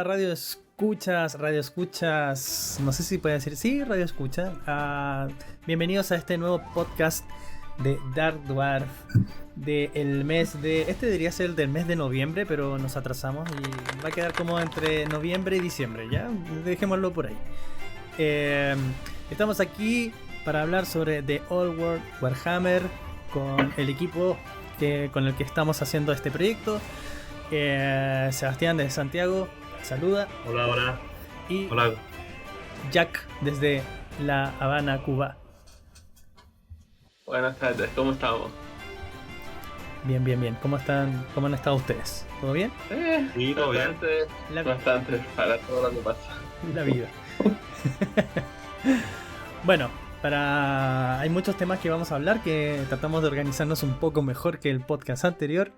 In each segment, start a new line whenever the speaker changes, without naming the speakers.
Hola radio escuchas, no sé si puede decir, sí, radio escucha. Bienvenidos a este nuevo podcast de Dark Dwarf del mes de, este debería ser el del mes de noviembre, pero nos atrasamos y va a quedar como entre noviembre y diciembre, ya, dejémoslo por ahí. Estamos aquí para hablar sobre The Old World Warhammer con el equipo con el que estamos haciendo este proyecto. Sebastián desde Santiago saluda.
Hola, hola.
Y
hola.
Jack desde La Habana, Cuba.
Buenas tardes, ¿cómo estamos?
Bien. ¿Cómo han estado ustedes? ¿Todo bien?
Sí, todo bien.
Bastante para todo lo que pasa.
La vida. Bueno, hay muchos temas que vamos a hablar, que tratamos de organizarnos un poco mejor que el podcast anterior.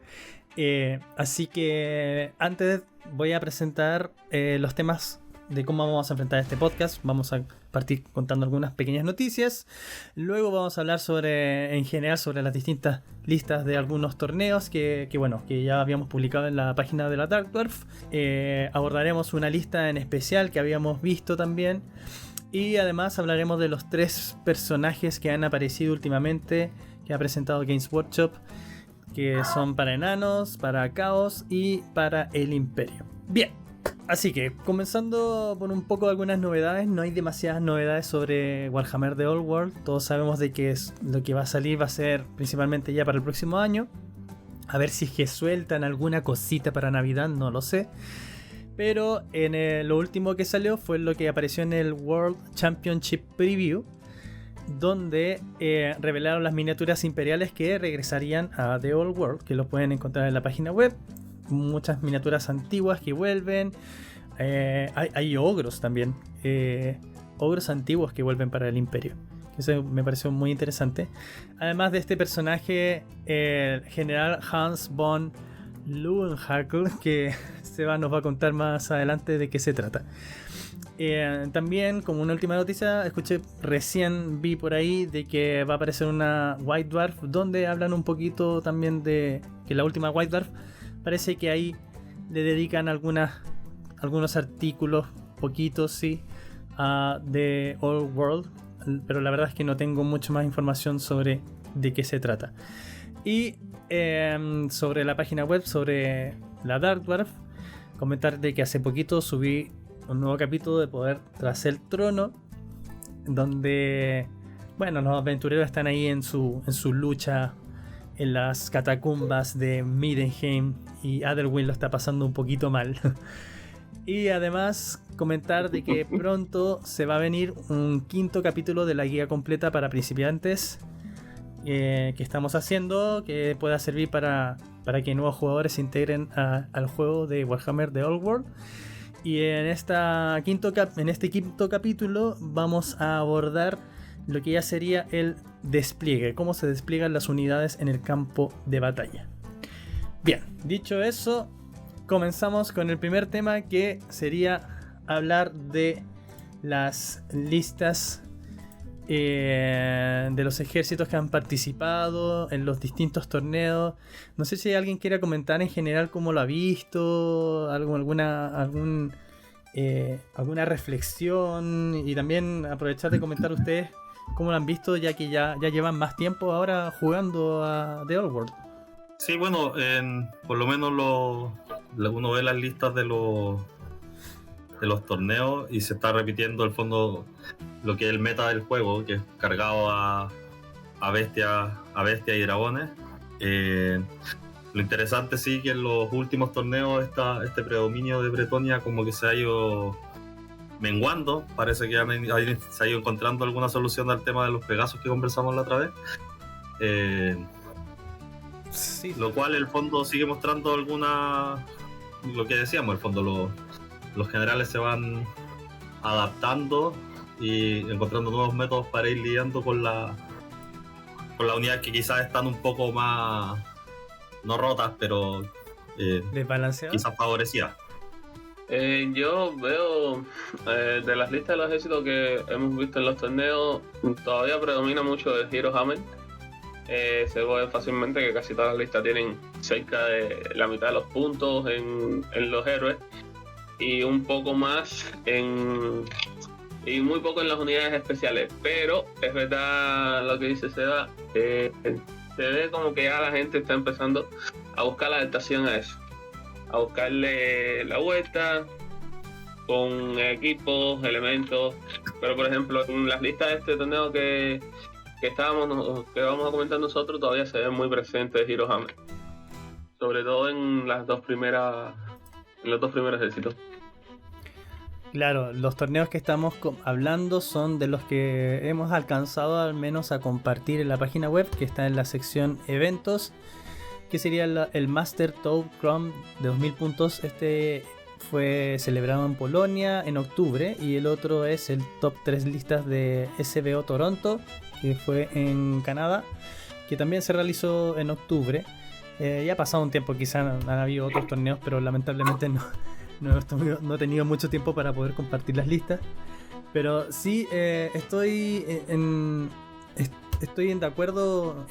Así que antes voy a presentar los temas de cómo vamos a enfrentar este podcast. Vamos a partir contando algunas pequeñas noticias. Luego vamos a hablar en general sobre las distintas listas de algunos torneos que ya habíamos publicado en la página de la Dark Dwarf. Abordaremos una lista en especial que habíamos visto también. Y además hablaremos de los 3 personajes que han aparecido últimamente, que ha presentado Games Workshop, que son para enanos, para caos y para el imperio. Bien, así que comenzando por un poco de algunas novedades. No hay demasiadas novedades sobre Warhammer The Old World. Todos sabemos de que lo que va a salir va a ser principalmente ya para el próximo año. A ver si es que sueltan alguna cosita para Navidad, no lo sé. Pero lo último que salió fue lo que apareció en el World Championship Preview, donde revelaron las miniaturas imperiales que regresarían a The Old World, que lo pueden encontrar en la página web. Muchas miniaturas antiguas que vuelven. Hay ogros también, ogros antiguos que vuelven para el imperio. Eso me pareció muy interesante. Además de este personaje, el general Hans von Leeuwenhoek, que Seba nos va a contar más adelante de qué se trata. También, como una última noticia, recién vi por ahí de que va a aparecer una White Dwarf, donde hablan un poquito también de que la última White Dwarf parece que ahí le dedican algunos artículos, poquitos sí, a The Old World, pero la verdad es que no tengo mucho más información sobre de qué se trata. Y sobre la página web, sobre la Dark Dwarf, comentar de que hace poquito subí un nuevo capítulo de Poder tras el Trono, donde los aventureros están ahí en su lucha en las catacumbas de Middenheim, y Adderwill lo está pasando un poquito mal. Y además comentar de que pronto se va a venir un 5º capítulo de la guía completa para principiantes, que estamos haciendo, que pueda servir para que nuevos jugadores se integren al juego de Warhammer The Old World. Y en este 5º capítulo vamos a abordar lo que ya sería el despliegue, cómo se despliegan las unidades en el campo de batalla. Bien, dicho eso, comenzamos con el primer tema, que sería hablar de las listas de los ejércitos que han participado en los distintos torneos. No sé si alguien quiera comentar en general cómo lo ha visto, alguna reflexión, y también aprovechar de comentar ustedes cómo lo han visto, ya que ya llevan más tiempo ahora jugando a The Old World.
Sí, bueno, por lo menos uno ve las listas de los torneos y se está repitiendo al fondo lo que es el meta del juego, que es cargado a bestias y dragones. Lo interesante sí que en los últimos torneos este predominio de Bretonia como que se ha ido menguando. Parece que se ha ido encontrando alguna solución al tema de los Pegasos que conversamos la otra vez. Sí. Lo cual en el fondo sigue mostrando lo que decíamos, en el fondo los generales se van adaptando y encontrando nuevos métodos para ir lidiando con las unidades que quizás están un poco más, no rotas, pero
desbalanceadas,
quizás favorecidas.
Yo veo de las listas de los ejércitos que hemos visto en los torneos, todavía predomina mucho el Hero Hammer. Se ve fácilmente que casi todas las listas tienen cerca de la mitad de los puntos en los héroes. y un poco más y muy poco en las unidades especiales. Pero es verdad lo que dice Seba, se ve como que ya la gente está empezando a buscar la adaptación a eso, a buscarle la vuelta con equipos, elementos. Pero por ejemplo, en las listas de este torneo que vamos a comentar nosotros, todavía se ve muy presente Heroes Hammer, sobre todo en los dos primeros éxitos.
Claro, los torneos que estamos hablando son de los que hemos alcanzado al menos a compartir en la página web, que está en la sección eventos, que sería el Master Tour Chrome de 2000 puntos. Este fue celebrado en Polonia en octubre, y el otro es el Top 3 listas de SBO Toronto, que fue en Canadá, que también se realizó en octubre. Ya ha pasado un tiempo, quizás han habido otros torneos, pero lamentablemente no he tenido mucho tiempo para poder compartir las listas. Pero sí, estoy de acuerdo.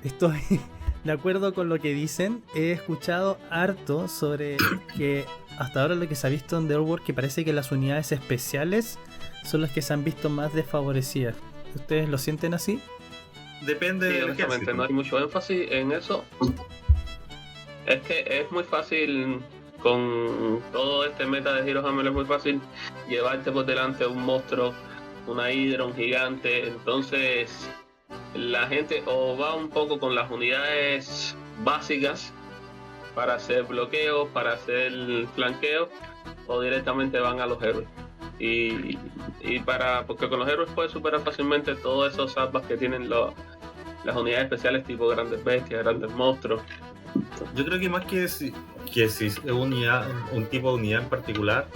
Estoy de acuerdo con lo que dicen. He escuchado harto sobre que hasta ahora lo que se ha visto en The Old World, que parece que las unidades especiales son las que se han visto más desfavorecidas. ¿Ustedes lo sienten así?
Depende
Sí,
del
honestamente,
ejército.
no hay mucho énfasis en eso. Es que es muy fácil, con todo este meta de Heroes Hammer, es muy fácil llevarte por delante un monstruo, una hidra, un gigante. Entonces la gente o va un poco con las unidades básicas para hacer bloqueos, para hacer flanqueos, o directamente van a los héroes. Porque con los héroes puedes superar fácilmente todos esos salvas que tienen las unidades especiales, tipo grandes bestias, grandes monstruos.
Yo creo que más que si es un tipo de unidad en particular,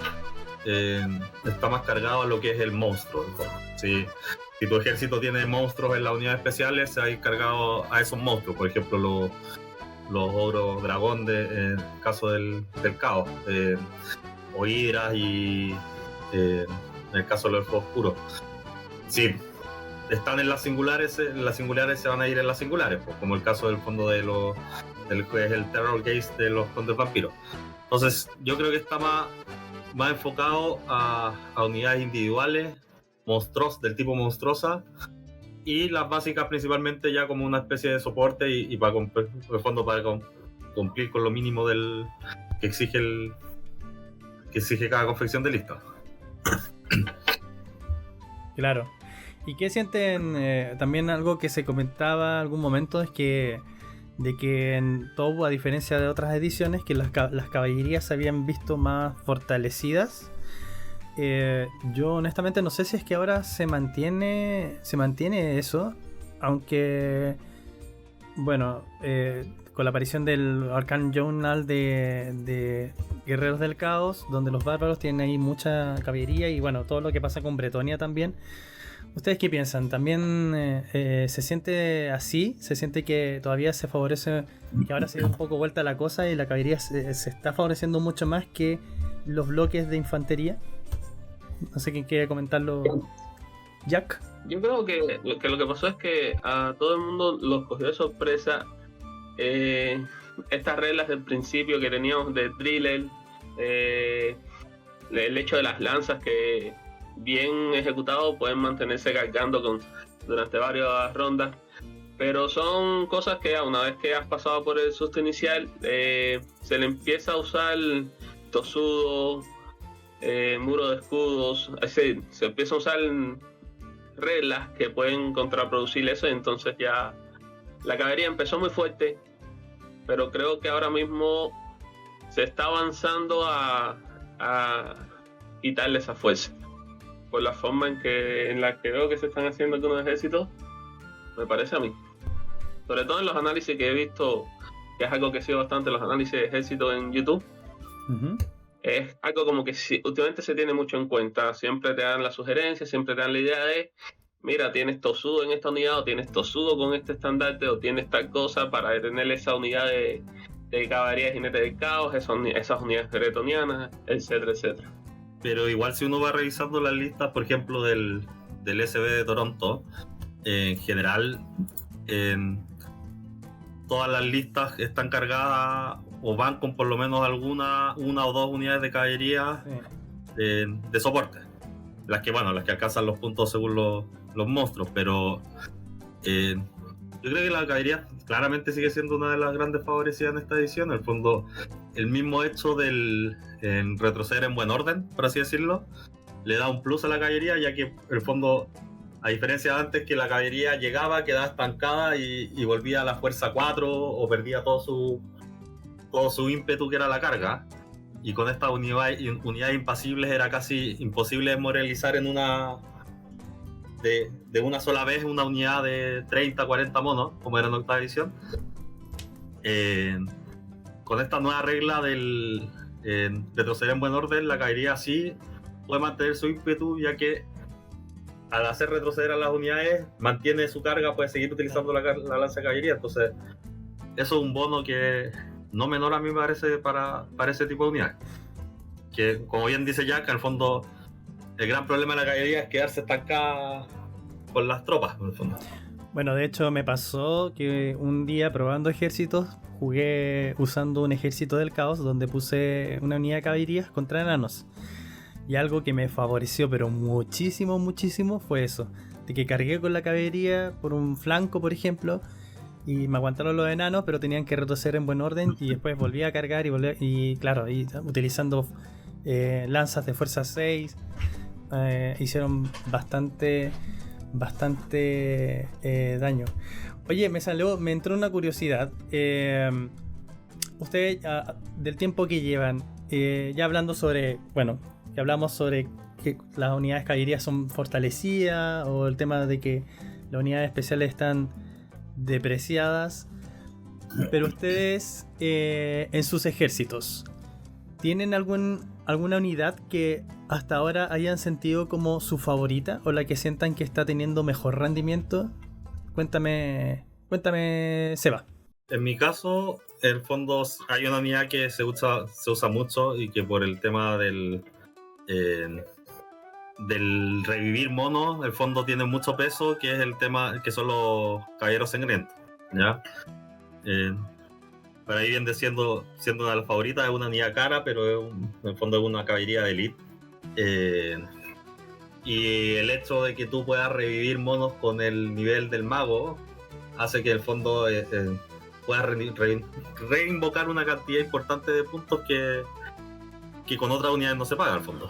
está más cargado a lo que es el monstruo. Si tu ejército tiene monstruos en las unidades especiales, se va a ir cargado a esos monstruos. Por ejemplo, los ogros dragón en el caso del caos, o hidras, y en el caso de los elfos oscuros. Si están en las singulares se van a ir en las singulares, pues, como el caso del fondo del que es el Terror Gaze de los condes vampiros. Entonces yo creo que está más enfocado a unidades individuales, monstruos del tipo monstruosa, y las básicas principalmente ya como una especie de soporte y para cumplir con lo mínimo que exige cada confección de lista.
Claro. ¿Y qué sienten? También algo que se comentaba en algún momento es que en Tobu, a diferencia de otras ediciones, que las caballerías se habían visto más fortalecidas. Yo honestamente no sé si es que ahora se mantiene eso, aunque bueno, con la aparición del Arcane Journal de Guerreros del Caos, donde los bárbaros tienen ahí mucha caballería, y bueno, todo lo que pasa con Bretonia también. ¿Ustedes qué piensan? ¿También se siente así? ¿Se siente que todavía se favorece, que ahora se dio un poco vuelta la cosa y la caballería se está favoreciendo mucho más que los bloques de infantería? No sé quién quiere comentarlo. Jack.
Yo creo que lo que pasó es que a todo el mundo los cogió de sorpresa estas reglas del principio que teníamos de Driller, el hecho de las lanzas que bien ejecutado pueden mantenerse cargando durante varias rondas, pero son cosas que una vez que has pasado por el susto inicial, se le empieza a usar tosudo, muro de escudos, es decir, se empieza a usar reglas que pueden contraproducir eso. Entonces ya la caballería empezó muy fuerte, pero creo que ahora mismo se está avanzando a quitarle esa fuerza por la forma en la que veo que se están haciendo algunos ejércitos, me parece a mí. Sobre todo en los análisis que he visto, que es algo que sigo bastante, los análisis de ejércitos en YouTube. Uh-huh. Es algo como que últimamente se tiene mucho en cuenta. Siempre te dan la sugerencia, siempre te dan la idea de: mira, tienes tosudo en esta unidad, o tienes tosudo con este estandarte, o tienes tal cosa para tener esa unidad de caballería de jinete del caos, esas unidades bretonianas, etcétera, etcétera.
Pero igual, si uno va revisando las listas, por ejemplo, del SB de Toronto, en general, todas las listas están cargadas o van con por lo menos una o dos unidades de caballería de soporte. Las que alcanzan los puntos según los monstruos, pero yo creo que la caballería claramente sigue siendo una de las grandes favorecidas en esta edición. En el fondo, el mismo hecho del retroceder en buen orden, por así decirlo, le da un plus a la caballería, ya que en el fondo, a diferencia de antes que la caballería llegaba, quedaba estancada y volvía a la fuerza 4 o perdía todo su ímpetu que era la carga, y con estas unidades impasibles era casi imposible desmoralizar en de una sola vez una unidad de 30, 40 monos, como era en octava edición. Con esta nueva regla del retroceder en buen orden, la caballería sí puede mantener su ímpetu, ya que al hacer retroceder a las unidades mantiene su carga, puede seguir utilizando la lanza de caballería. Entonces eso es un bono que no menor a mí me parece para ese tipo de unidades, que como bien dice Jack, en el fondo el gran problema de la caballería es quedarse estancada con las tropas, en el fondo.
Bueno, de hecho me pasó que un día probando ejércitos jugué usando un ejército del caos donde puse una unidad de caballería contra enanos. Y algo que me favoreció pero muchísimo, muchísimo fue eso. De que cargué con la caballería por un flanco, por ejemplo, y me aguantaron los enanos, pero tenían que retroceder en buen orden y después volví a cargar y claro, y utilizando lanzas de fuerza 6, hicieron bastante daño. Oye, me entró una curiosidad. Ustedes, del tiempo que llevan, ya hablando sobre, bueno, que hablamos sobre que las unidades caballería son fortalecidas, o el tema de que las unidades especiales están depreciadas, pero ustedes en sus ejércitos ¿tienen alguna unidad que hasta ahora hayan sentido como su favorita o la que sientan que está teniendo mejor rendimiento? Cuéntame, Seba.
En mi caso, en el fondo hay una unidad que se usa mucho y que por el tema del revivir monos, el fondo tiene mucho peso, que es el tema que son los caballeros sangrientos, ¿ya? Para ahí viene siendo una de las favoritas, es una unidad cara, pero en el fondo es una caballería de elite. Y el hecho de que tú puedas revivir monos con el nivel del mago hace que en el fondo puedas reinvocar una cantidad importante de puntos que con otras unidades no se paga al fondo.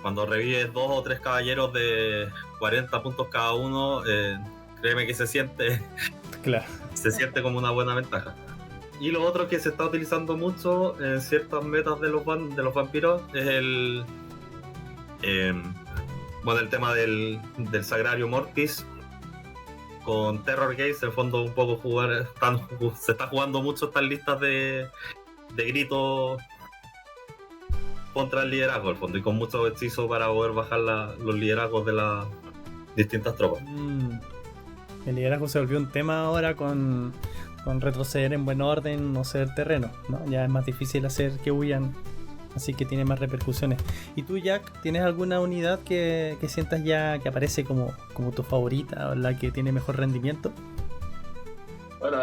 Cuando revives 2 o 3 caballeros de 40 puntos cada uno, créeme que se siente como una buena ventaja. Y lo otro que se está utilizando mucho en ciertas metas de los vampiros es el tema del Sagrario Mortis con Terror Gaze. En el fondo un poco se está jugando mucho estas listas de gritos contra el liderazgo al fondo, y con muchos hechizos para poder bajar los liderazgos de las distintas tropas.
El liderazgo se volvió un tema ahora con retroceder en buen orden, no ceder terreno, ¿no? Ya es más difícil hacer que huyan, así que tiene más repercusiones. ¿Y tú, Jack, tienes alguna unidad que sientas ya que aparece como tu favorita o la que tiene mejor rendimiento?
Bueno,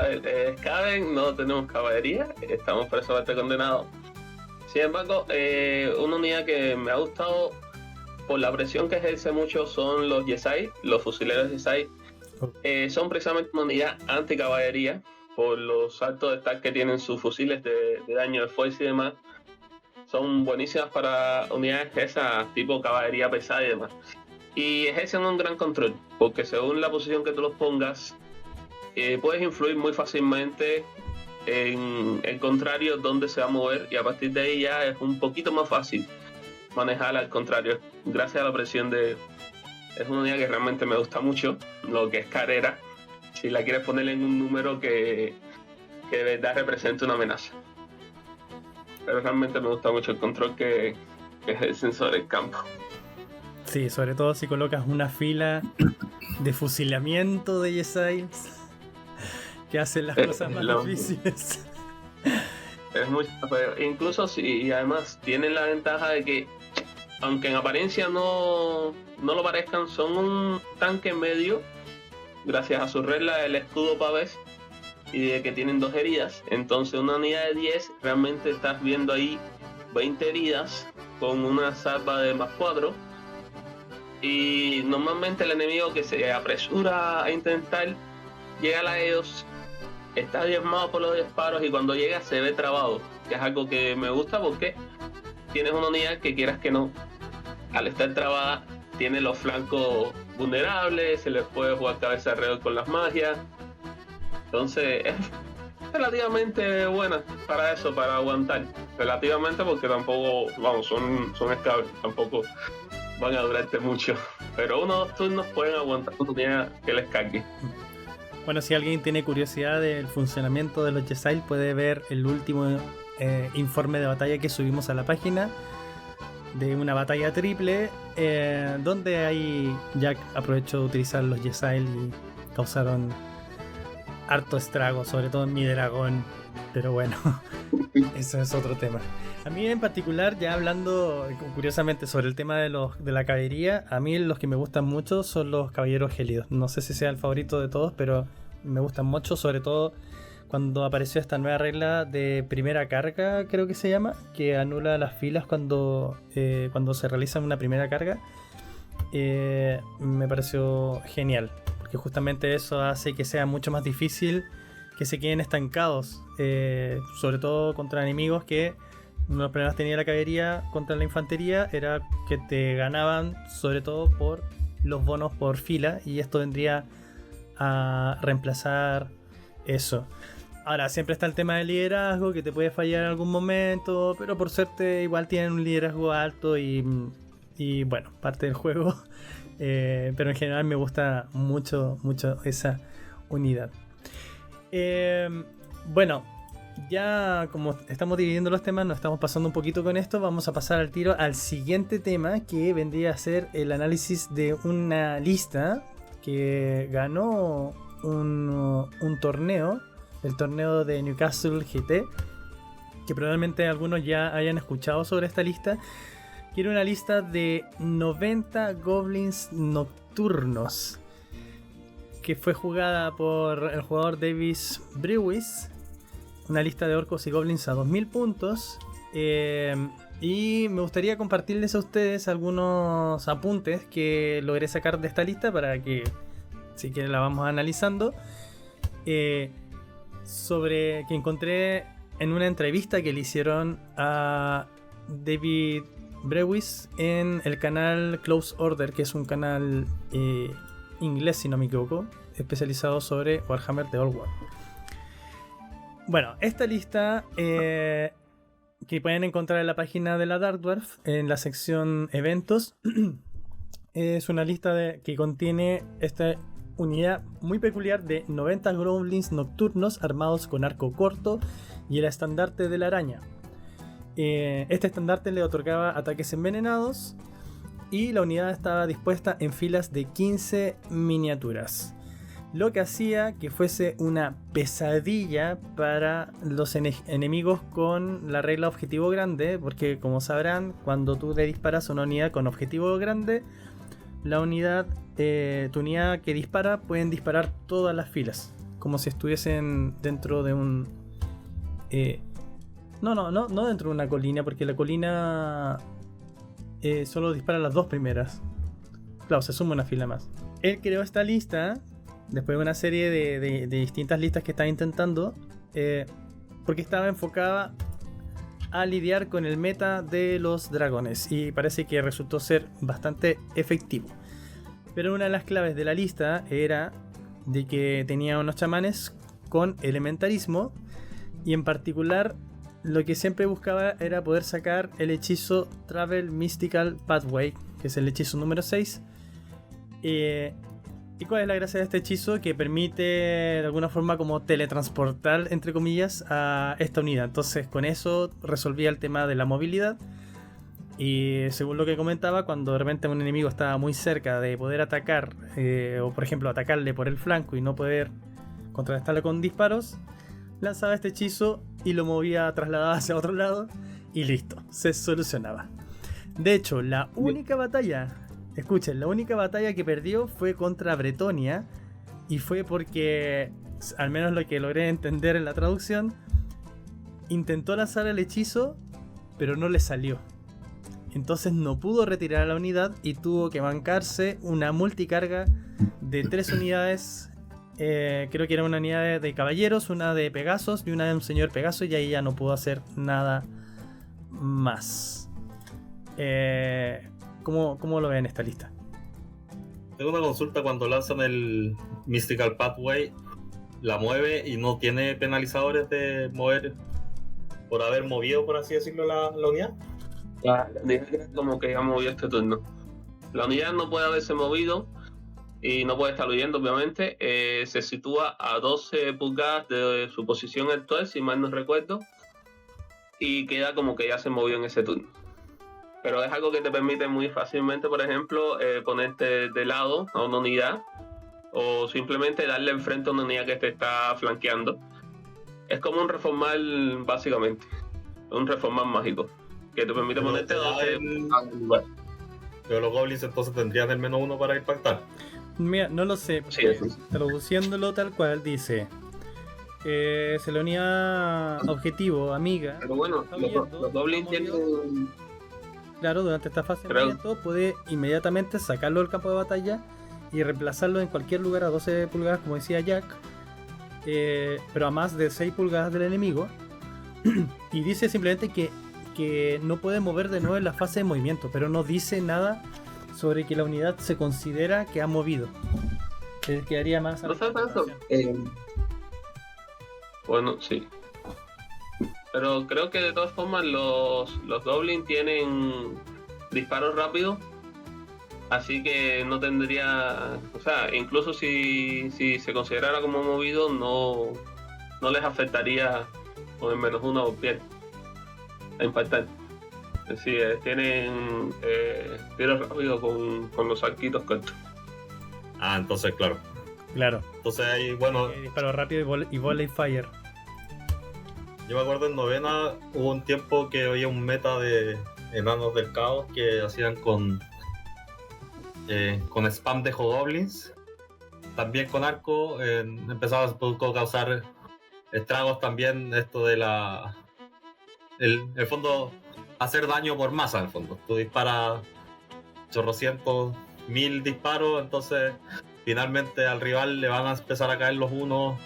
Skaven no tenemos caballería, estamos precisamente condenados. Sin embargo, una unidad que me ha gustado por la presión que ejerce mucho son los Yesai, los fusileros Yesai. Son precisamente una unidad anti-caballería por los altos de stack que tienen sus fusiles de daño de fuerza y demás. Son buenísimas para unidades esas tipo caballería pesada y demás. Y ejercen un gran control, porque según la posición que tú los pongas, puedes influir muy fácilmente en el contrario dónde se va a mover, y a partir de ahí ya es un poquito más fácil manejar al contrario, gracias a la presión de... Es una unidad que realmente me gusta mucho, lo que es carrera, si la quieres poner en un número que de verdad represente una amenaza. Pero realmente me gusta mucho el control que ejercen sobre el campo.
Sí, sobre todo si colocas una fila de fusilamiento de Yesai que hacen las cosas más difíciles.
Es muy... Incluso si además tienen la ventaja de que, aunque en apariencia no lo parezcan, son un tanque medio, gracias a su regla del escudo pavés, y de que tienen 2 heridas. Entonces una unidad de 10 realmente estás viendo ahí 20 heridas con una salva de +4. Y normalmente el enemigo que se apresura a intentar llegar a ellos está diezmado por los disparos y cuando llega se ve trabado, que es algo que me gusta porque tienes una unidad que quieras que no, al estar trabada tiene los flancos vulnerables, se les puede jugar cabeza alrededor con las magias. Entonces es relativamente buena para eso, para aguantar. Relativamente porque tampoco, vamos, son estables, tampoco van a durarte mucho. Pero unos 2 turnos pueden aguantar una unidad que les cargue.
Bueno, si alguien tiene curiosidad del funcionamiento de los Ysail, puede ver el último informe de batalla que subimos a la página de una batalla triple, donde ahí Jack aprovechó de utilizar los Ysail y causaron harto estrago, sobre todo en mi dragón. Pero bueno, eso es otro tema. A mí en particular, ya hablando curiosamente sobre el tema de la caballería, a mí los que me gustan mucho son los caballeros gélidos. No sé si sea el favorito de todos, pero me gustan mucho, sobre todo cuando apareció esta nueva regla de primera carga, creo que se llama, que anula las filas cuando se realiza una primera carga. Me pareció genial, porque justamente eso hace que sea mucho más difícil que se queden estancados, sobre todo contra enemigos que uno de los problemas que tenía la caballería contra la infantería era que te ganaban sobre todo por los bonos por fila, y esto vendría a reemplazar eso. Ahora, siempre está el tema del liderazgo, que te puede fallar en algún momento, pero por suerte igual tienen un liderazgo alto y bueno, parte del juego. Pero en general me gusta mucho esa unidad. Bueno, ya como estamos dividiendo los temas, nos estamos pasando un poquito con esto. Vamos a pasar al tiro al siguiente tema, que vendría a ser el análisis de una lista que ganó un torneo, el torneo de Newcastle GT, que probablemente algunos ya hayan escuchado sobre esta lista. Que era una lista de 90 goblins nocturnos, que fue jugada por el jugador Davis Brewis. Una lista de orcos y goblins a 2000 puntos. Y me gustaría compartirles a ustedes algunos apuntes que logré sacar de esta lista para que, si quieren, la vamos analizando. Sobre que encontré en una entrevista que le hicieron a David Brewis en el canal Close Order, que es un canal inglés, si no me equivoco, especializado sobre Warhammer The Old World. Bueno, esta lista que pueden encontrar en la página de la Dark Dwarf, en la sección eventos, es una lista que contiene esta unidad muy peculiar de 90 goblins nocturnos armados con arco corto y el estandarte de la araña. Este estandarte le otorgaba ataques envenenados y la unidad estaba dispuesta en filas de 15 miniaturas, lo que hacía que fuese una pesadilla para los enemigos con la regla objetivo grande, porque como sabrán, cuando tú le disparas a una unidad con objetivo grande, la unidad, tu unidad que dispara, pueden disparar todas las filas, como si estuviesen dentro de un... No dentro de una colina, porque la colina solo dispara las 2 primeras. Claro, se suma una fila más. Él creó esta lista después de una serie de distintas listas que estaba intentando, porque estaba enfocada a lidiar con el meta de los dragones, y parece que resultó ser bastante efectivo. Pero una de las claves de la lista era de que tenía unos chamanes con elementarismo, y en particular lo que siempre buscaba era poder sacar el hechizo Travel Mystical Pathway, que es el hechizo número 6. ¿Y cuál es la gracia de este hechizo? Que permite de alguna forma como teletransportar, entre comillas, a esta unidad. Entonces con eso resolvía el tema de la movilidad. Y según lo que comentaba, cuando de repente un enemigo estaba muy cerca de poder atacar, o por ejemplo atacarle por el flanco y no poder contrarrestarle con disparos, lanzaba este hechizo y lo movía, trasladaba hacia otro lado y listo, se solucionaba. De hecho, la única batalla... Escuchen, la única batalla que perdió fue contra Bretonia, y fue porque al menos lo que logré entender en la traducción, intentó lanzar el hechizo, pero no le salió. Entonces no pudo retirar a la unidad y tuvo que bancarse una multicarga de 3 unidades. Creo que era una unidad de caballeros, una de Pegasos y una de un señor Pegaso, y ahí ya no pudo hacer nada más. ¿Cómo lo ven esta lista?
Tengo una consulta: cuando lanzan el Mystical Pathway, la mueve y no tiene penalizadores de mover por haber movido, por así decirlo, la unidad.
La unidad como que ha movido este turno. La unidad no puede haberse movido y no puede estar huyendo, obviamente. Se sitúa a 12 pulgadas de su posición actual, si mal no recuerdo, y queda como que ya se movió en ese turno. Pero es algo que te permite muy fácilmente, por ejemplo, ponerte de lado a una unidad o simplemente darle enfrente a una unidad que te está flanqueando. Es como un reformar, básicamente. Un reformar mágico que te permite ponerte 12 lugar.
Pero los goblins entonces tendrían el -1 para impactar.
Mira, no lo sé.
Sí, eso sí.
Traduciéndolo tal cual, dice: se la unidad objetivo, amiga.
Pero bueno, los goblins tienen...
Claro, durante esta fase de movimiento puede inmediatamente sacarlo del campo de batalla y reemplazarlo en cualquier lugar a 12 pulgadas, como decía Jack, pero a más de 6 pulgadas del enemigo. Y dice simplemente que no puede mover de nuevo en la fase de movimiento, pero no dice nada sobre que la unidad se considera que ha movido. Quedaría más...
¿No sabes eso? Bueno, sí. Pero creo que de todas formas los goblins tienen disparos rápidos, así que no tendría... O sea, incluso si se considerara como movido, no les afectaría con el -1 o piel a impactar. Es decir, tienen tiros rápidos con los arquitos cortos.
Ah, entonces claro. Entonces ahí, bueno...
disparo rápido y volley fire.
Yo me acuerdo en novena hubo un tiempo que había un meta de enanos del caos que hacían con spam de Hobgoblins, también con arco. Empezaba a causar estragos también, esto de el fondo, hacer daño por masa. En el fondo tú disparas 800.000 disparos, entonces finalmente al rival le van a empezar a caer los unos,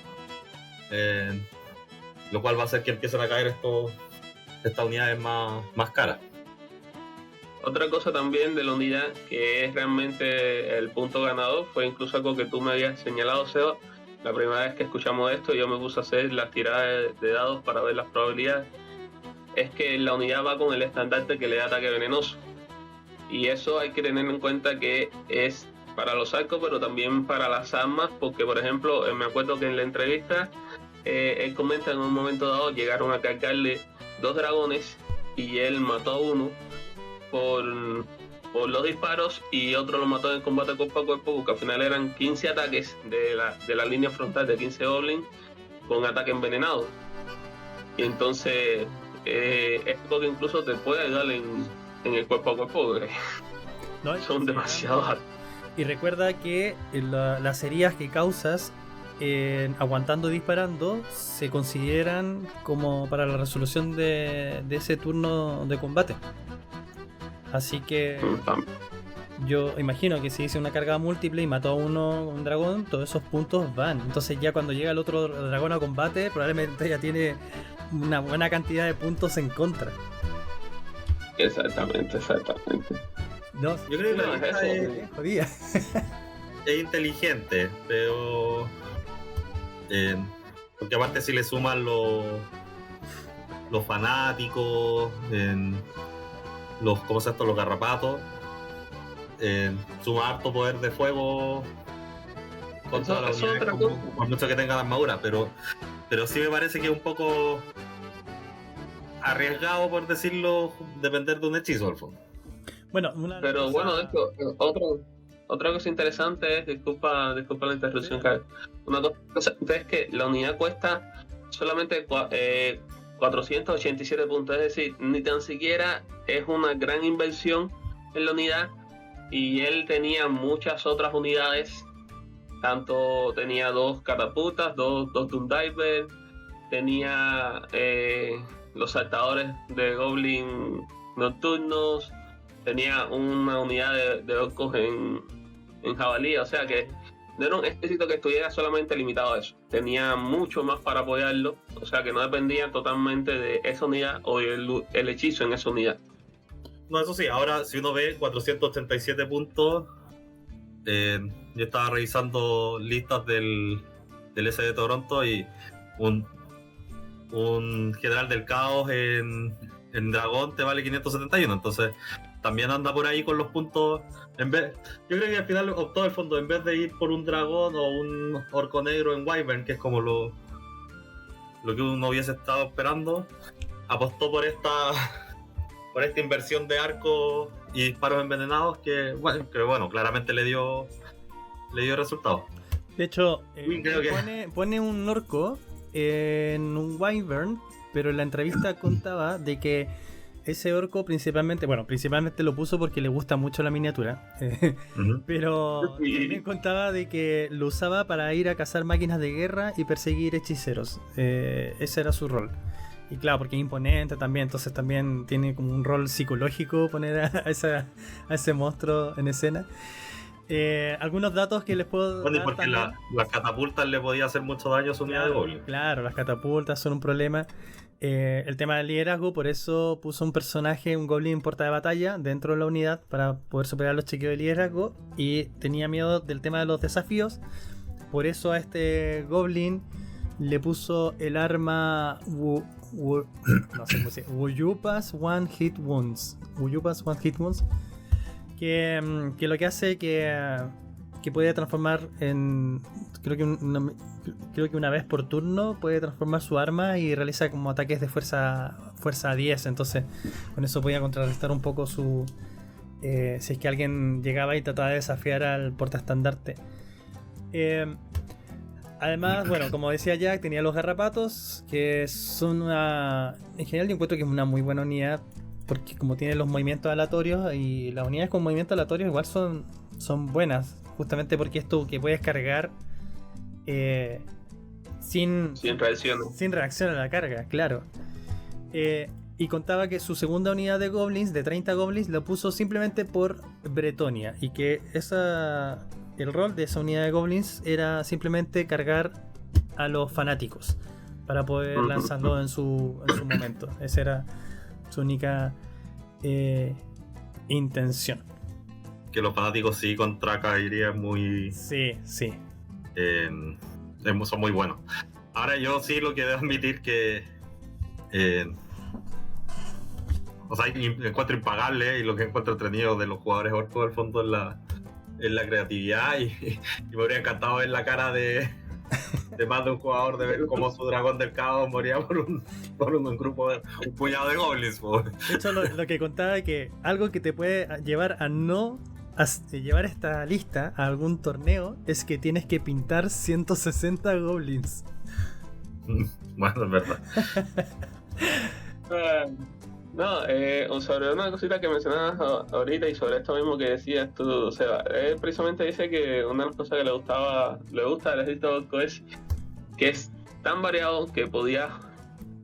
lo cual va a hacer que empiecen a caer estas unidades más caras.
Otra cosa también de la unidad que es realmente el punto ganador fue incluso algo que tú me habías señalado, Seba. La primera vez que escuchamos esto, yo me puse a hacer las tiradas de dados para ver las probabilidades. Es que la unidad va con el estandarte que le da ataque venenoso. Y eso hay que tener en cuenta que es para los arcos, pero también para las armas, porque por ejemplo, me acuerdo que en la entrevista él comenta en un momento dado llegaron a cargarle 2 dragones y él mató a uno por los disparos y otro lo mató en combate cuerpo a cuerpo, porque al final eran 15 ataques de la línea frontal de 15 goblins con ataque envenenado. Y entonces es algo que incluso te puede ayudar en el cuerpo a cuerpo, porque son demasiado altos.
Y recuerda que las heridas que causas aguantando y disparando se consideran como para la resolución de ese turno de combate. Así que yo imagino que si hice una carga múltiple y mató a un dragón, todos esos puntos van. Entonces ya cuando llega el otro dragón a combate, probablemente ya tiene una buena cantidad de puntos en contra.
Exactamente.
No, yo creo que la lista
es jodida.
Es inteligente, pero porque aparte si le suman los fanáticos, los garrapatos, suma harto poder de fuego contra la unidad, por mucho que tengan armadura, pero sí me parece que es un poco arriesgado, por decirlo, depender de un hechizo al fondo.
Bueno,
de hecho, otra cosa interesante es, disculpa la interrupción, una cosa es que la unidad cuesta solamente 487 puntos, es decir, ni tan siquiera es una gran inversión en la unidad, y él tenía muchas otras unidades Tanto tenía 2 catapultas, dos Doom Diver, tenía los saltadores de Goblin nocturnos, tenía una unidad de orcos en jabalí, o sea que no era un ejército que estuviera solamente limitado a eso, tenía mucho más para apoyarlo, o sea que no dependía totalmente de esa unidad o el hechizo en esa unidad.
No, eso sí, ahora si uno ve 487 puntos, yo estaba revisando listas del S de Toronto y un general del caos en dragón te vale 571, entonces también anda por ahí con los puntos. Yo creo que al final optó el fondo, en vez de ir por un dragón o un orco negro en Wyvern, que es como lo que uno hubiese estado esperando, apostó por esta inversión de arco y disparos envenenados que bueno, claramente le dio resultados.
De hecho,
creo que
pone un orco en un Wyvern, pero en la entrevista contaba de que ese orco principalmente lo puso porque le gusta mucho la miniatura, pero también contaba de que lo usaba para ir a cazar máquinas de guerra y perseguir hechiceros. Ese era su rol. Y claro, porque es imponente también, entonces también tiene como un rol psicológico poner a ese monstruo en escena. Algunos datos que les puedo
dar porque
también.
Las catapultas le podía hacer mucho daño a su unidad de goblin.
Claro, las catapultas son un problema. El tema del liderazgo, por eso puso un personaje, un goblin en puerta de batalla dentro de la unidad para poder superar los chequeos de liderazgo, y tenía miedo del tema de los desafíos, por eso a este goblin le puso el arma no sé cómo se dice, Wuyupas One Hit Wounds, que lo que hace que puede transformar en, creo que una vez por turno puede transformar su arma y realiza como ataques de fuerza 10, entonces con eso podía contrarrestar un poco su si es que alguien llegaba y trataba de desafiar al portaestandarte. Además, bueno, como decía Jack, tenía los garrapatos, que son en general yo encuentro que es una muy buena unidad, porque como tiene los movimientos aleatorios, y las unidades con movimientos aleatorios igual son buenas, justamente porque esto que puedes cargar sin reacción a la carga, claro. Y contaba que su segunda unidad de goblins, de 30 goblins, lo puso simplemente por Bretonia, y que el rol de esa unidad de goblins era simplemente cargar a los fanáticos para poder lanzarlo en su momento. Esa era su única intención.
Que los fanáticos sí contra caería muy...
Sí.
Son muy buenos. Ahora yo sí lo que debo admitir que... encuentro impagable, y lo que encuentro entretenido de los jugadores orcos del fondo es la creatividad, y me habría encantado ver la cara de más de un jugador, de ver cómo su dragón del caos moría por un grupo de un puñado de goblins.
De hecho, lo que contaba es que algo que te puede llevar a no llevar esta lista a algún torneo es que tienes que pintar 160 goblins.
Bueno, es verdad.
Sobre una cosita que mencionabas ahorita y sobre esto mismo que decías tú, Seba, precisamente dice que una de las cosas que le gusta del ejército orco es que es tan variado que podía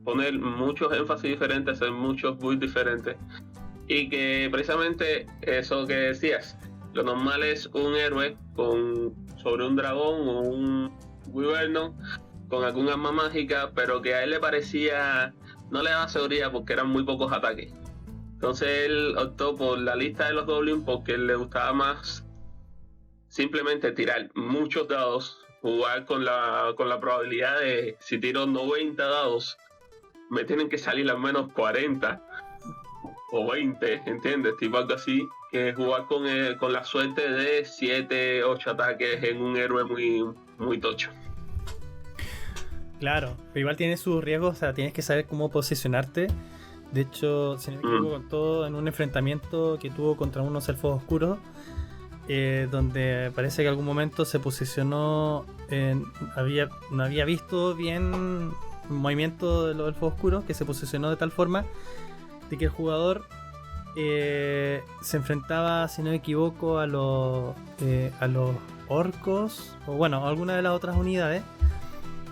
poner muchos énfasis diferentes en muchos builds diferentes, y que precisamente eso que decías, lo normal es un héroe sobre un dragón o un wyverno con algún arma mágica, pero que a él le parecía, no le daba seguridad porque eran muy pocos ataques. Entonces él optó por la lista de los goblins porque le gustaba más simplemente tirar muchos dados, jugar con la probabilidad de, si tiro 90 dados, me tienen que salir al menos 40 o 20, ¿entiendes? Tipo algo así, que jugar con la suerte de 7, 8 ataques en un héroe muy, muy tocho.
Claro, pero igual tiene sus riesgos, o sea, tienes que saber cómo posicionarte. De hecho, si no me equivoco, contó en un enfrentamiento que tuvo contra unos elfos oscuros, donde parece que en algún momento se posicionó, no había visto bien el movimiento de los elfos oscuros, que se posicionó de tal forma de que el jugador se enfrentaba, si no me equivoco, a los orcos, o bueno, alguna de las otras unidades,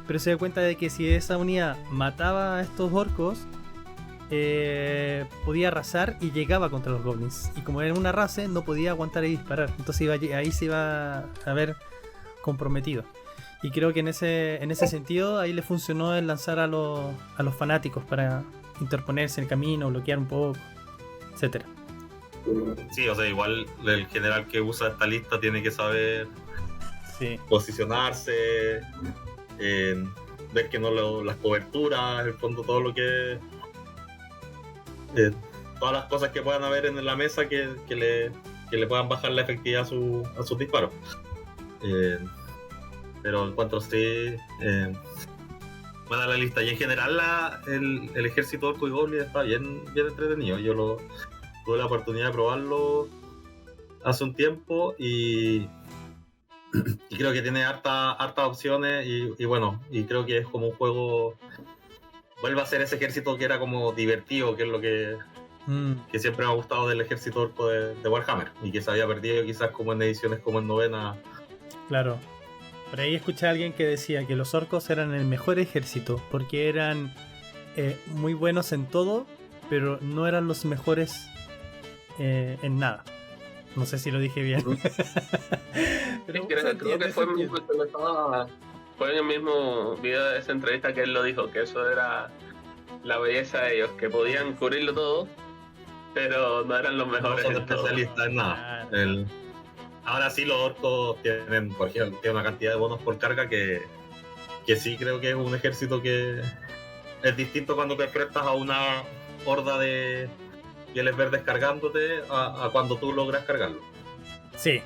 pero se da cuenta de que si esa unidad mataba a estos orcos, podía arrasar y llegaba contra los goblins. Y como era una raza, no podía aguantar y disparar. Entonces ahí se iba a ver comprometido. Y creo que en ese sentido ahí le funcionó el lanzar a los fanáticos para interponerse en el camino, bloquear un poco, etcétera.
Sí, o sea, igual el general que usa esta lista tiene que saber posicionarse, ver que no las coberturas, el fondo, todo lo que... todas las cosas que puedan haber en la mesa que le puedan bajar la efectividad a sus disparos. Pero encuentro buena la lista. Y en general el ejército orco y goblin está bien entretenido. Yo tuve la oportunidad de probarlo hace un tiempo y creo que tiene hartas opciones y bueno, y creo que es como un juego... Vuelve a ser ese ejército que era como divertido, que es lo que siempre me ha gustado del ejército orco de Warhammer y que se había perdido quizás como en ediciones como en novena.
Claro. Por ahí escuché a alguien que decía que los orcos eran el mejor ejército porque eran muy buenos en todo, pero no eran los mejores en nada. No sé si lo dije bien.
Pero creo que fue en el mismo video de esa entrevista que él lo dijo, que eso era la belleza de ellos, que podían cubrirlo todo, pero no eran los mejores.
No son especialistas en nada. Ahora sí, los orcos tienen, por ejemplo, una cantidad de bonos por carga que sí creo que es un ejército que es distinto cuando te enfrentas a una horda de pieles verdes cargándote a cuando tú logras cargarlo.
Sí,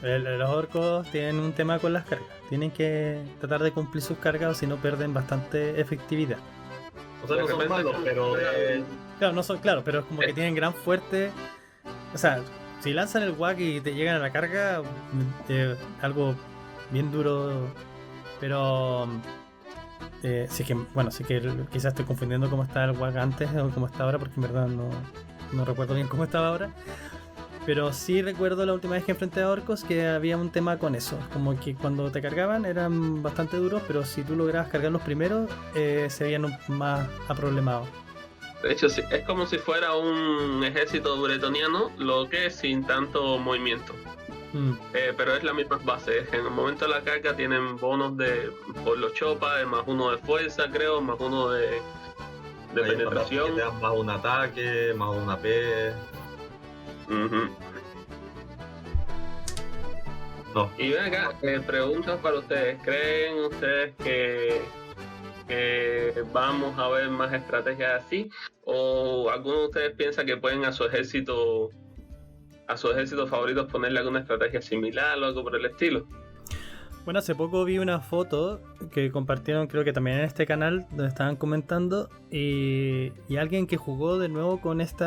los orcos tienen un tema con las cargas. Tienen que tratar de cumplir sus cargas o si no pierden bastante efectividad.
O sea, no son malos, pero...
Claro, pero es como que tienen gran fuerte... O sea, si lanzan el WAC y te llegan a la carga, algo bien duro, pero... sí que quizás estoy confundiendo cómo estaba el WAC antes o cómo está ahora, porque en verdad no recuerdo bien cómo estaba ahora. Pero sí recuerdo la última vez que enfrenté a orcos que había un tema con eso. Como que cuando te cargaban eran bastante duros, pero si tú lograbas cargar los primeros, se veían más aproblemados.
De hecho, sí, es como si fuera un ejército bretoniano, lo que es sin tanto movimiento. Pero es la misma base. En el momento de la carga tienen bonos por los chopas, más uno de fuerza, creo, más uno de penetración.
Te dan más un ataque, más un AP. No.
Y ven acá, preguntas para ustedes. ¿Creen ustedes que vamos a ver más estrategias así? ¿O alguno de ustedes piensa que pueden a su ejército favorito ponerle alguna estrategia similar o algo por el estilo?
Bueno, hace poco vi una foto que compartieron, creo que también en este canal, donde estaban comentando, y alguien que jugó de nuevo con este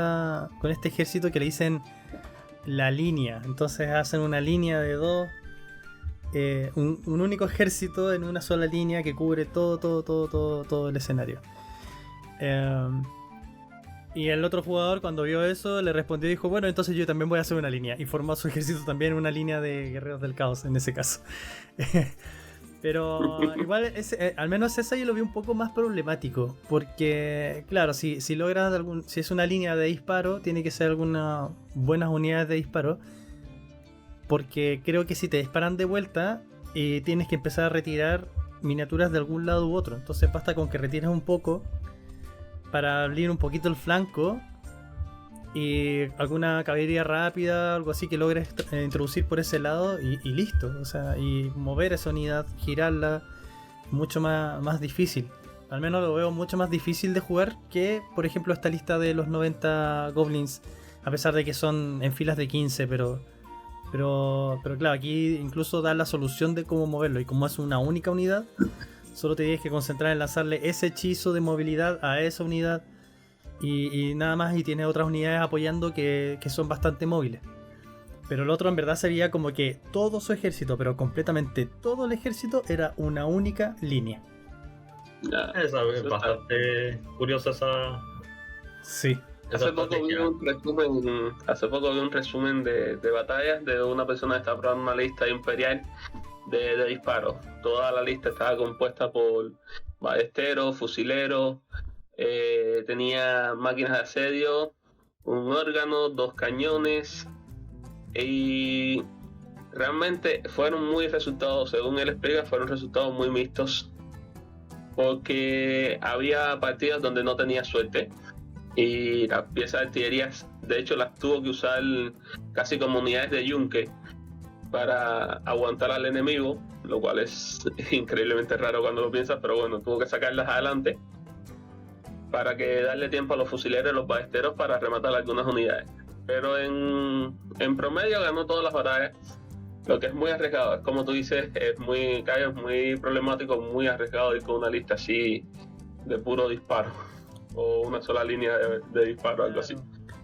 ejército que le dicen la línea. Entonces hacen una línea de dos, un único ejército en una sola línea que cubre todo el escenario. Y el otro jugador, cuando vio eso, le respondió y dijo: bueno, entonces yo también voy a hacer una línea. Y formó a su ejército también una línea de guerreros del caos en ese caso. Pero igual, al menos esa yo lo vi un poco más problemático. Porque, claro, si logras si es una línea de disparo, tiene que ser algunas buenas unidades de disparo. Porque creo que si te disparan de vuelta, tienes que empezar a retirar miniaturas de algún lado u otro. Entonces basta con que retires un poco para abrir un poquito el flanco y alguna caballería rápida, algo así que logres introducir por ese lado y listo. O sea, y mover esa unidad, girarla, mucho más difícil. Al menos lo veo mucho más difícil de jugar que, por ejemplo, esta lista de los 90 goblins, a pesar de que son en filas de 15, pero claro, aquí incluso da la solución de cómo moverlo, y como es una única unidad, solo te tienes que concentrar en lanzarle ese hechizo de movilidad a esa unidad y nada más, y tienes otras unidades apoyando que son bastante móviles. Pero el otro en verdad se veía como que todo su ejército, pero completamente todo el ejército, era una única línea.
Esa es bastante curiosa esa...
Sí.
Hace poco vi un resumen de batallas de una persona que estaba probando una lista imperial de disparos. Toda la lista estaba compuesta por ballesteros, fusileros, tenía máquinas de asedio, un órgano, 2 cañones, y realmente fueron muy resultados, según él explica, fueron resultados muy mixtos, porque había partidas donde no tenía suerte y las piezas de artillería, de hecho, las tuvo que usar casi como unidades de yunque para aguantar al enemigo, lo cual es increíblemente raro cuando lo piensas, pero bueno, tuvo que sacarlas adelante para que darle tiempo a los fusileros y los ballesteros para rematar algunas unidades. Pero en promedio ganó todas las batallas, lo que es muy arriesgado. Es como tú dices, es muy problemático, muy arriesgado ir con una lista así de puro disparo o una sola línea de disparo, algo así.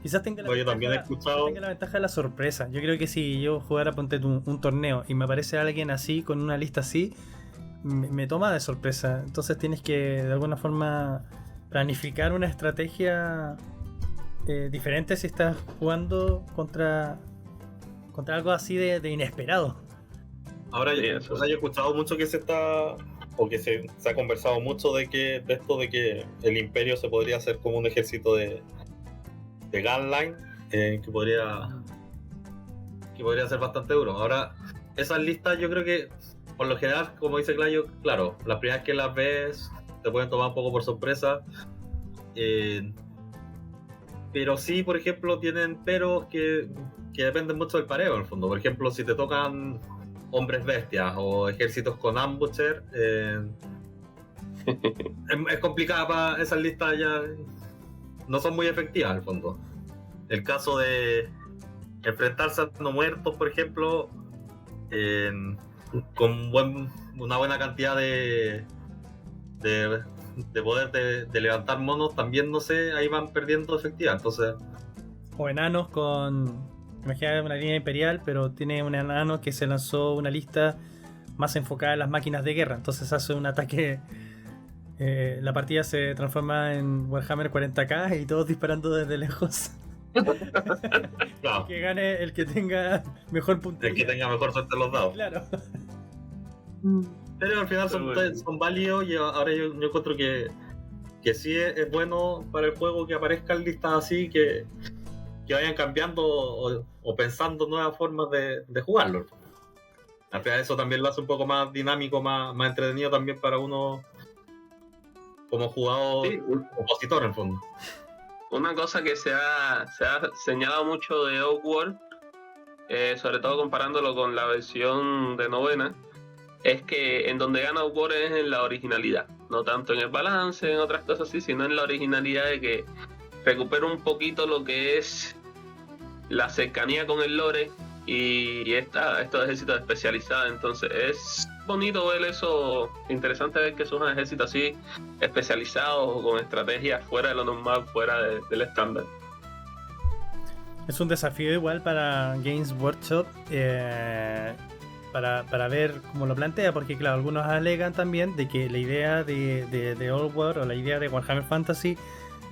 Quizás tenga la,
yo también he escuchado...
tenga la ventaja de la sorpresa. Yo creo que si yo jugara ponte un torneo y me aparece alguien así, con una lista así, me toma de sorpresa. Entonces tienes que de alguna forma planificar una estrategia diferente si estás jugando contra algo así de inesperado.
Ahora, yo he escuchado mucho que se está, o que se ha conversado mucho de esto de que el imperio se podría hacer como un ejército de gunline, que podría ser bastante duro. Ahora, esas listas yo creo que por lo general, como dice Clayo, claro, las primeras que las ves te pueden tomar un poco por sorpresa, pero sí, por ejemplo, tienen peros que dependen mucho del pareo en el fondo. Por ejemplo, si te tocan hombres bestias o ejércitos con ambusher, es complicada para esas listas, ya no son muy efectivas en el fondo. El caso de enfrentarse a no muertos, por ejemplo, con una buena cantidad de poder de levantar monos, también no sé, ahí van perdiendo efectividad. Entonces,
o enanos imagínate una línea imperial, pero tiene un enano que se lanzó una lista más enfocada en las máquinas de guerra, entonces hace un ataque, la partida se transforma en Warhammer 40k y todos disparando desde lejos.
Claro.
Que gane el que tenga mejor puntería,
el que tenga mejor suerte en los dados.
Claro.
Pero al final son válidos, y ahora yo encuentro que sí es bueno para el juego que aparezcan listas así, que vayan cambiando o pensando nuevas formas de jugarlo. Al final eso también lo hace un poco más dinámico, más entretenido también para uno como jugador, sí, opositor en el fondo.
Una cosa que se ha señalado mucho de Outworld, sobre todo comparándolo con la versión de novena, es que en donde gana Outworld es en la originalidad, no tanto en el balance, en otras cosas así, sino en la originalidad de que recupera un poquito lo que es la cercanía con el lore y estos ejércitos especializados. Entonces es bonito ver eso, interesante ver que son ejércitos así especializados, con estrategias fuera de lo normal, fuera del estándar.
Es un desafío igual para Games Workshop, para ver cómo lo plantea, porque claro, algunos alegan también de que la idea de Old War o la idea de Warhammer Fantasy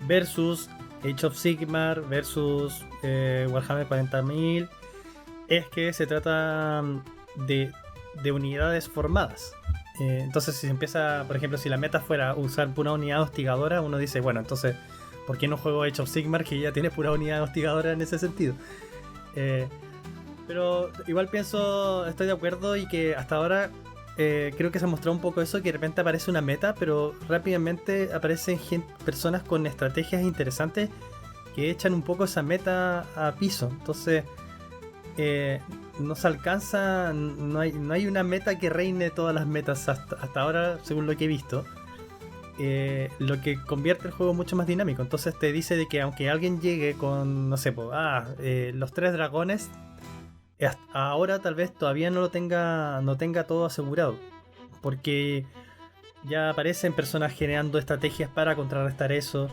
versus Age of Sigmar versus Warhammer 40.000 es que se trata de unidades formadas. Entonces si se empieza, por ejemplo, si la meta fuera usar pura unidad hostigadora, uno dice, bueno, entonces ¿por qué no juego Age of Sigmar, que ya tiene pura unidad hostigadora en ese sentido? Pero igual estoy de acuerdo, y que hasta ahora creo que se ha mostrado un poco eso, que de repente aparece una meta, pero rápidamente aparecen personas con estrategias interesantes que echan un poco esa meta a piso. Entonces no se alcanza, no hay una meta que reine todas las metas hasta ahora, según lo que he visto. Lo que convierte el juego mucho más dinámico. Entonces te dice de que aunque alguien llegue con, no sé, los 3 dragones, ahora tal vez todavía no tenga todo asegurado, porque ya aparecen personas generando estrategias para contrarrestar eso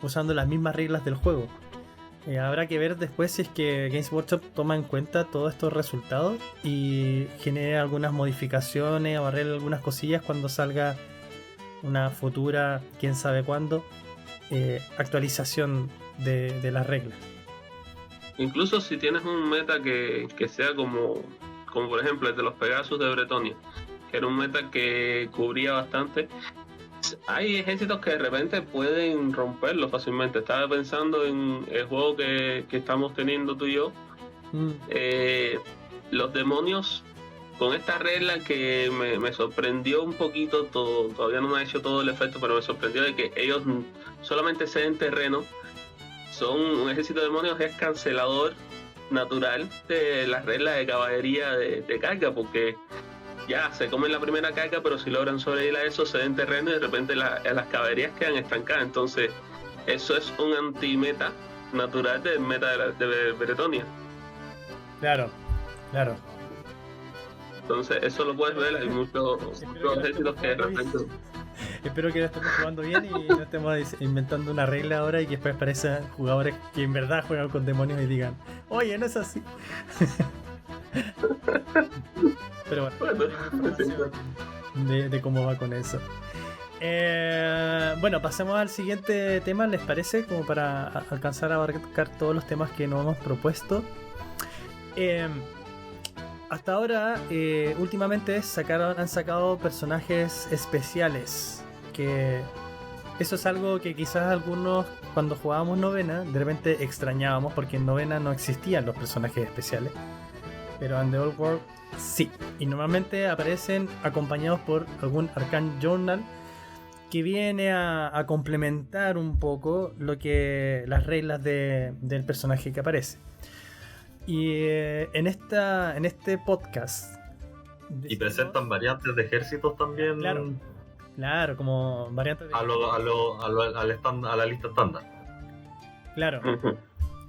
usando las mismas reglas del juego. Habrá que ver después si es que Games Workshop toma en cuenta todos estos resultados y genera algunas modificaciones o arregle algunas cosillas cuando salga una futura, quién sabe cuándo, actualización de las reglas.
Incluso si tienes un meta que sea como por ejemplo el de los Pegasus de Bretonia, que era un meta que cubría bastante, hay ejércitos que de repente pueden romperlo fácilmente. Estaba pensando en el juego que estamos teniendo tú y yo. Los demonios, con esta regla que me sorprendió un poquito, todavía no me ha hecho todo el efecto, pero me sorprendió de que ellos solamente ceden terreno. Son un ejército de demonios, es cancelador natural de las reglas de caballería de carga, porque ya se comen la primera carga, pero si logran sobrevivir a eso, ceden terreno y de repente las caballerías quedan estancadas. Entonces eso es un antimeta natural del meta de Bretonia.
Claro.
Entonces eso lo puedes ver, hay muchos ejércitos que de repente...
Espero que lo estemos jugando bien y no estemos inventando una regla ahora y que después aparezcan jugadores que en verdad juegan con demonios y digan, oye, no es así. Pero bueno, de cómo va con eso. Bueno, pasemos al siguiente tema, ¿les parece? Como para alcanzar a abarcar todos los temas que nos hemos propuesto. Hasta ahora, últimamente han sacado personajes especiales. Que eso es algo que quizás algunos, cuando jugábamos novena, de repente extrañábamos, porque en novena no existían los personajes especiales. Pero en The Old World sí. Y normalmente aparecen acompañados por algún Arcane Journal que viene a complementar un poco las reglas del personaje que aparece. Y en este podcast...
Y presentan variantes de ejércitos también.
Claro, como variantes de...
a la lista estándar.
Claro.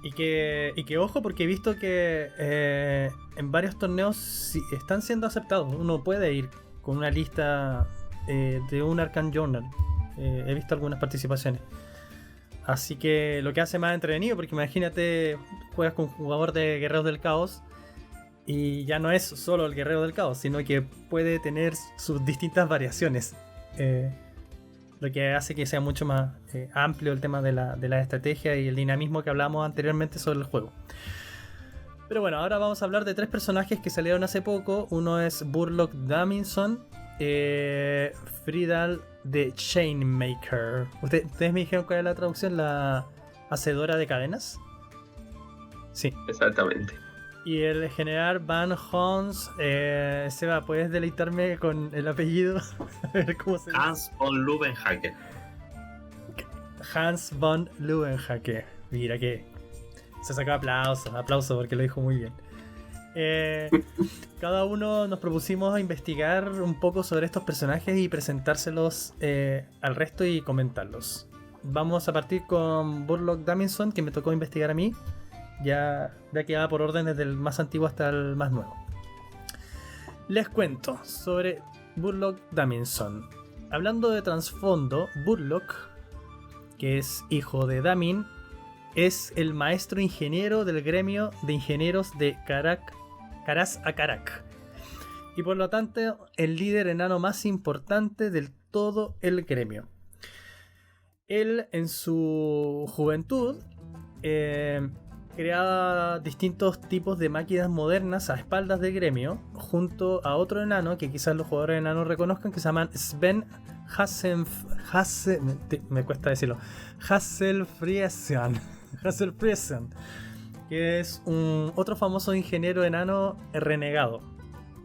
Y que ojo, porque he visto que en varios torneos están siendo aceptados. Uno puede ir con una lista de un Arcane Journal. He visto algunas participaciones. Así que lo que hace más entretenido, porque imagínate, juegas con un jugador de Guerreros del Caos y ya no es solo el Guerrero del Caos, sino que puede tener sus distintas variaciones. Lo que hace que sea mucho más amplio el tema de la estrategia y el dinamismo que hablábamos anteriormente sobre el juego. Pero bueno, ahora vamos a hablar de 3 personajes que salieron hace poco. Uno es Burlock Daminson, Fridal the Chainmaker. ¿Ustedes me dijeron cuál es la traducción? ¿La hacedora de cadenas? Sí.
Exactamente.
Y el general Van Hons. Seba, ¿puedes deleitarme con el apellido? A ver cómo se llama.
Hans von Leuwenhoek.
Hans von Leuwenhoek. Mira que se sacó aplauso porque lo dijo muy bien. Cada uno nos propusimos investigar un poco sobre estos personajes y presentárselos al resto y comentarlos. Vamos a partir con Burlock Daminson, que me tocó investigar a mí. Ya que va por orden desde el más antiguo hasta el más nuevo. Les cuento sobre Burlock Daminson. Hablando de trasfondo, Burlock, que es hijo de Damin, es el maestro ingeniero del gremio de ingenieros de Karaz Akarak, y por lo tanto el líder enano más importante del todo el gremio. Él en su juventud creaba distintos tipos de máquinas modernas a espaldas del gremio, junto a otro enano que quizás los jugadores enanos reconozcan, que se llaman Sven me cuesta decirlo, Hasselfriesen, que es otro famoso ingeniero enano renegado.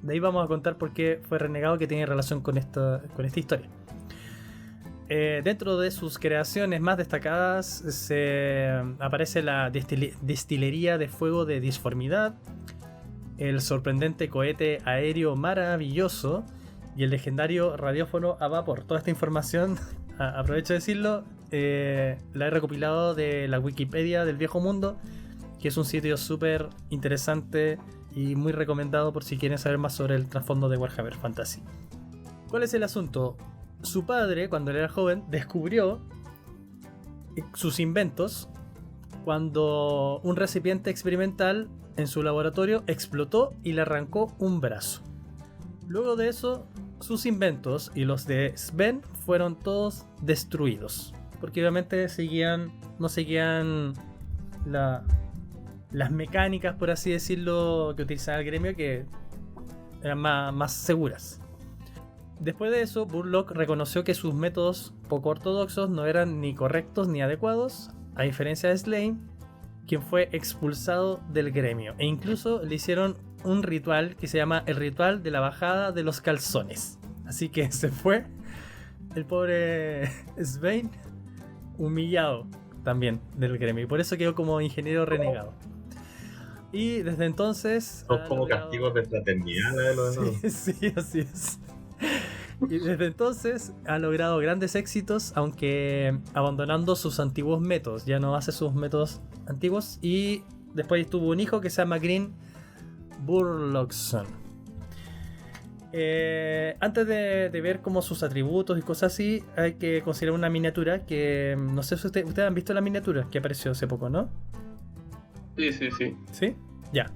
De ahí vamos a contar por qué fue renegado, que tiene relación con esta historia. Dentro de sus creaciones más destacadas aparece la destilería de fuego de disformidad, el sorprendente cohete aéreo maravilloso y el legendario radiófono a vapor. Toda esta información, aprovecho de decirlo, la he recopilado de la Wikipedia del Viejo Mundo, que es un sitio súper interesante y muy recomendado por si quieren saber más sobre el trasfondo de Warhammer Fantasy. ¿Cuál es el asunto? Su padre, cuando él era joven, descubrió sus inventos cuando un recipiente experimental en su laboratorio explotó y le arrancó un brazo. Luego de eso, sus inventos y los de Sven fueron todos destruidos. porque obviamente no seguían las mecánicas, por así decirlo, que utilizaba el gremio, que eran más seguras. Después de eso, Burlock reconoció que sus métodos poco ortodoxos no eran ni correctos ni adecuados, a diferencia de Slane, quien fue expulsado del gremio, e incluso le hicieron un ritual que se llama el ritual de la bajada de los calzones. Así que se fue el pobre Svein humillado también del gremio, y por eso quedó como ingeniero renegado. Y desde entonces...
Son como castigos de fraternidad, la de los
sí, sí, así es. Y desde entonces ha logrado grandes éxitos, aunque abandonando sus antiguos métodos. Ya no hace sus métodos antiguos. Y después tuvo un hijo que se llama Green Burlockson. Antes de ver como sus atributos y cosas así, hay que considerar una miniatura que no sé si ustedes han visto la miniatura que apareció hace poco, ¿no?
Sí.
¿Sí? Ya.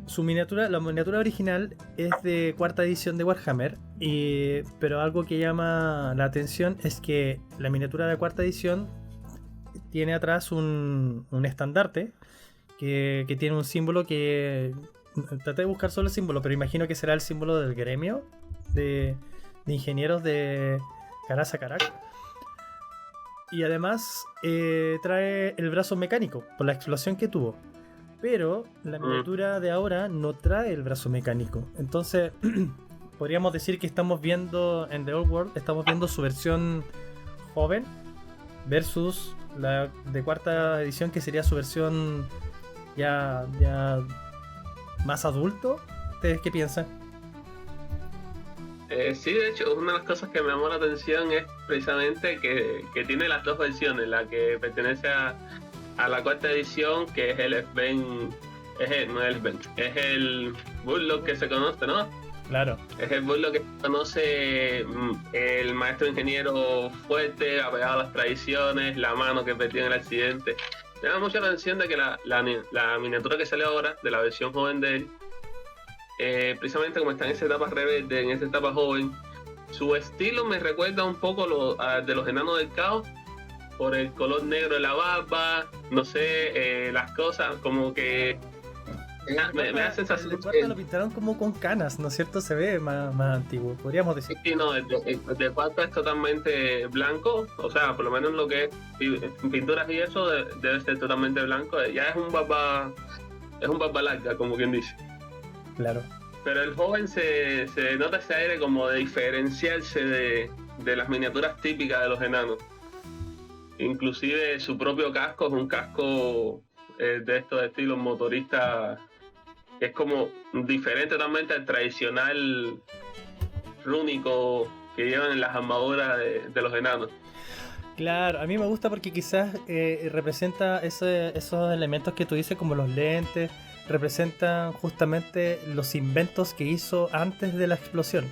Su miniatura, la miniatura original es de cuarta edición de Warhammer, pero algo que llama la atención es que la miniatura de cuarta edición tiene atrás un estandarte que tiene un símbolo que... Traté de buscar solo el símbolo, pero imagino que será el símbolo del gremio de ingenieros de Karasa-Karak. Y además trae el brazo mecánico por la explosión que tuvo. Pero la miniatura de ahora no trae el brazo mecánico. Entonces, podríamos decir que estamos viendo en The Old World, estamos viendo su versión joven versus la de cuarta edición, que sería su versión ya más adulto. ¿Ustedes qué piensan?
Sí, de hecho, una de las cosas que me llamó la atención es precisamente que tiene las dos versiones, la que pertenece a la cuarta edición, que es el Sven, es el Burlock que se conoce, ¿no?
Claro.
Es el Burlock que se conoce, el maestro ingeniero fuerte, apegado a las tradiciones, la mano que perdió en el accidente. Me llama mucho la atención de que la miniatura que sale ahora, de la versión joven de él, precisamente como está en esa etapa rebelde, en esa etapa joven, su estilo me recuerda un poco de los enanos del caos, por el color negro de la barba, no sé, las cosas, como que me da sensación
que lo pintaron como con canas, ¿no es cierto? Se ve más antiguo, podríamos decir.
Sí, no, el de cuarta es totalmente blanco, o sea, por lo menos lo que es pinturas y eso debe ser totalmente blanco. Ya es un barba larga, como quien dice.
Claro.
Pero el joven se nota ese aire como de diferenciarse de las miniaturas típicas de los enanos. Inclusive su propio casco es un casco de estos estilos motoristas, que es como diferente totalmente al tradicional rúnico que llevan en las armaduras de los enanos.
Claro, a mí me gusta porque quizás representa esos elementos que tú dices, como los lentes, representan justamente los inventos que hizo antes de la explosión,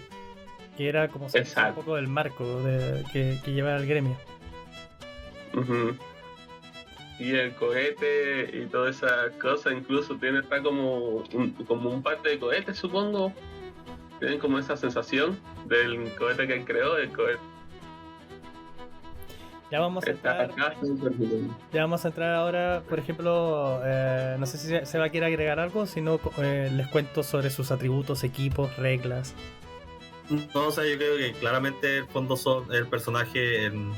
que era como un poco del marco que lleva el gremio.
Uh-huh. Y el cohete y todas esas cosas, incluso está como un par de cohetes, supongo. Tienen como esa sensación del cohete que él creó, del cohete.
Ya vamos a entrar ahora, por ejemplo, no sé si se va a querer agregar algo, si no les cuento sobre sus atributos, equipos, reglas.
No, o sea, yo creo que claramente el fondo son el personaje en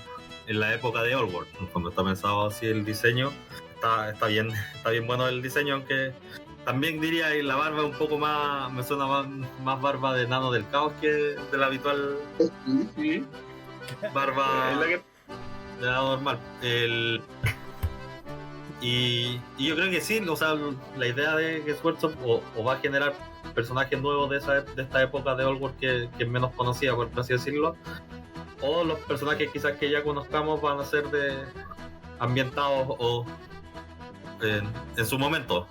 la época de Old World, cuando está pensado así el diseño, está bien bueno el diseño, aunque también diría que la barba es un poco más, me suena más barba de enano del caos que de la habitual barba de enano normal. Y yo creo que sí, o sea, la idea de que Swordson o va a generar personajes nuevos de esta época de Old World que es menos conocida, por así decirlo, o los personajes quizás que ya conozcamos van a ser ambientados o en su momento,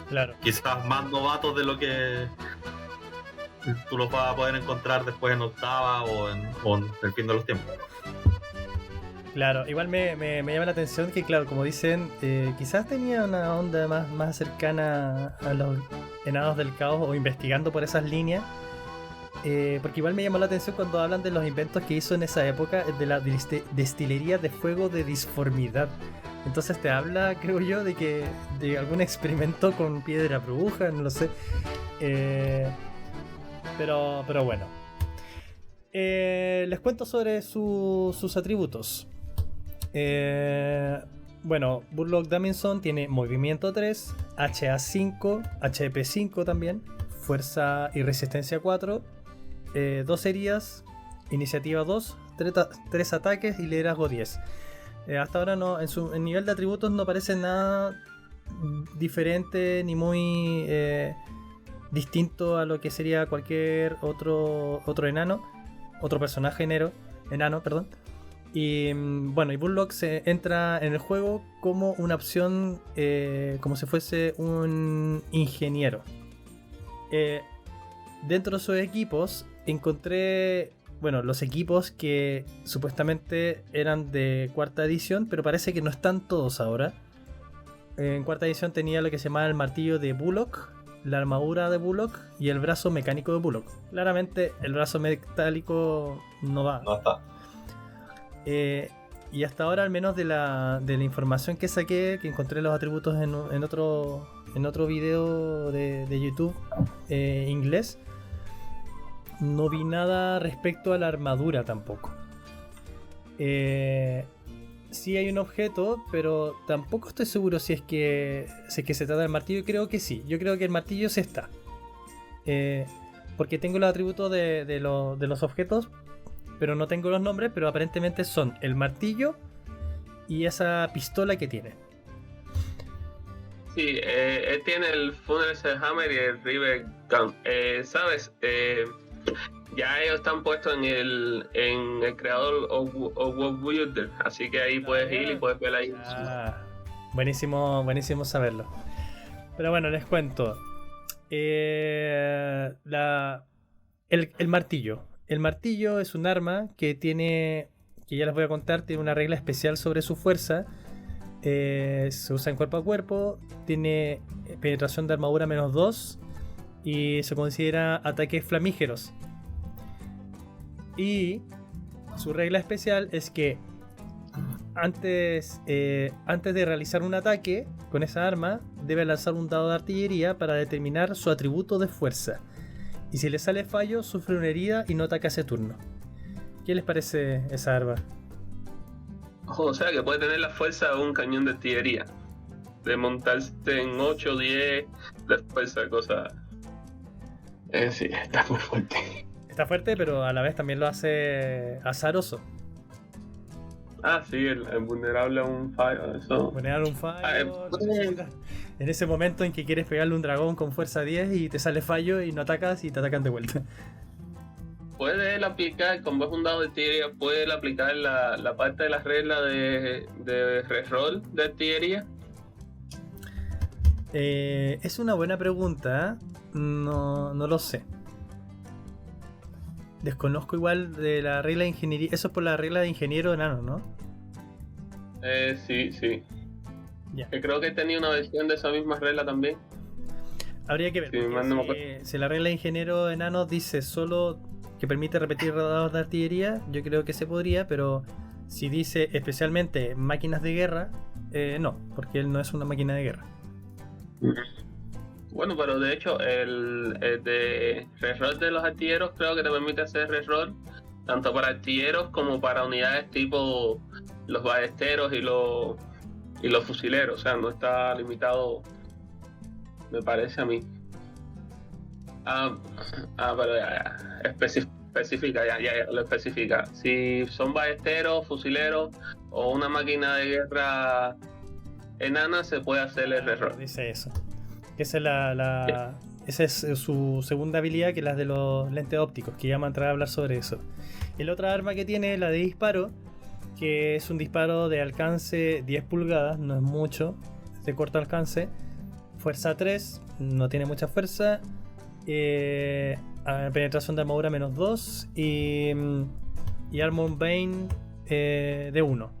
claro.
Quizás más novatos de lo que tú los vas a poder encontrar después en octava o en el fin de los tiempos.
Claro, igual me llama la atención que, claro, como dicen, quizás tenía una onda más cercana a los enanos del caos, o investigando por esas líneas, porque igual me llamó la atención cuando hablan de los inventos que hizo en esa época de la destilería de fuego de disformidad. Entonces te habla, creo yo, de algún experimento con piedra bruja, no lo sé. Pero bueno. Les cuento sobre sus atributos. Bueno, Burlock Davidson tiene movimiento 3, HA5, HP5 también, fuerza y resistencia 4, 2 heridas, iniciativa 2, 3 ataques y liderazgo 10. Hasta ahora no, en nivel de atributos no parece nada diferente ni muy distinto a lo que sería cualquier otro enano, otro personaje enano, perdón. Y bueno, y Burlock se entra en el juego como una opción, como si fuese un ingeniero. Dentro de sus equipos encontré, bueno, los equipos que supuestamente eran de cuarta edición, pero parece que no están todos ahora. En cuarta edición tenía lo que se llamaba el martillo de Burlock, la armadura de Burlock y el brazo mecánico de Burlock. Claramente el brazo metálico no va.
No está.
Y hasta ahora, al menos de la información que saqué, que encontré los atributos en otro video de YouTube inglés, no vi nada respecto a la armadura tampoco. Sí hay un objeto, pero tampoco estoy seguro si es que se trata del martillo. Creo que sí, yo creo que el martillo sí está, porque tengo los atributos de los objetos, pero no tengo los nombres, pero aparentemente son el martillo y esa pistola que tiene.
Sí, él tiene el Funnel Hammer y el River Gun. ¿Sabes? Ya ellos están puestos en el creador o World Builder, así que ahí puedes ir y puedes ver ahí.
Buenísimo saberlo. Pero bueno, les cuento. El martillo. El martillo es un arma que tiene, que ya les voy a contar, tiene una regla especial sobre su fuerza. Se usa en cuerpo a cuerpo, tiene penetración de armadura -2 y se considera ataques flamígeros. Y su regla especial es que antes de realizar un ataque con esa arma, debe lanzar un dado de artillería para determinar su atributo de fuerza. Y si le sale fallo, sufre una herida y no ataca ese turno. ¿Qué les parece esa arma?
O sea, que puede tener la fuerza de un cañón de artillería. De montarse en 8 o 10 de fuerza, cosa. Sí, está muy fuerte.
Está fuerte, pero a la vez también lo hace azaroso.
Ah, sí, el vulnerable a un fallo, eso.
Vulnerable a un fallo. En ese momento en que quieres pegarle un dragón con fuerza 10 y te sale fallo y no atacas y te atacan de vuelta.
Puede él aplicar, como es un dado de artillería, puede él aplicar la parte de las reglas de reroll de artillería.
Es una buena pregunta. No lo sé. Desconozco igual de la regla de ingeniería. Eso es por la regla de ingeniero enano, ¿no?
Sí.
Ya.
Que creo que tenía una versión de esa misma regla también.
Habría que ver.
Sí,
si la regla de ingeniero enano dice solo que permite repetir dados de artillería, yo creo que se podría, pero si dice especialmente máquinas de guerra, no, porque él no es una máquina de guerra.
Bueno, pero de hecho el de reroll de los artilleros creo que te permite hacer reroll tanto para artilleros como para unidades tipo los ballesteros y los fusileros. O sea, no está limitado, me parece a mí. Pero ya. Especifica, ya lo especifica. Si son ballesteros, fusileros o una máquina de guerra enana, se puede hacer el reroll.
Dice eso. Esa es su segunda habilidad, que es la de los lentes ópticos, que ya vamos a entrar a hablar sobre eso. El otra arma que tiene es la de disparo, que es un disparo de alcance 10 pulgadas, no es mucho, es de corto alcance. Fuerza 3, no tiene mucha fuerza. Penetración de armadura -2 y Armor Bane de 1.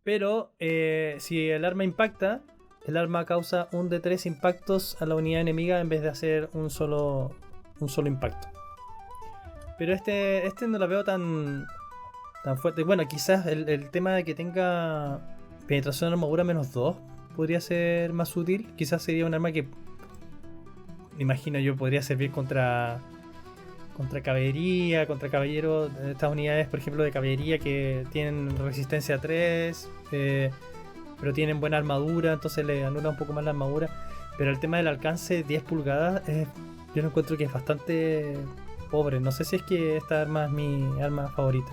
Pero si el arma impacta, el arma causa un de 3 impactos a la unidad enemiga en vez de hacer un solo un solo impacto. Pero este no lo veo tan fuerte. Bueno, quizás el tema de que tenga penetración de armadura -2 podría ser más útil. Quizás sería un arma que, me imagino yo, podría servir contra caballería, contra caballeros. Estas unidades, por ejemplo, de caballería que tienen resistencia 3, pero tienen buena armadura, entonces le anula un poco más la armadura. Pero el tema del alcance 10 pulgadas, yo lo encuentro que es bastante pobre. No sé si es que esta arma es mi arma favorita.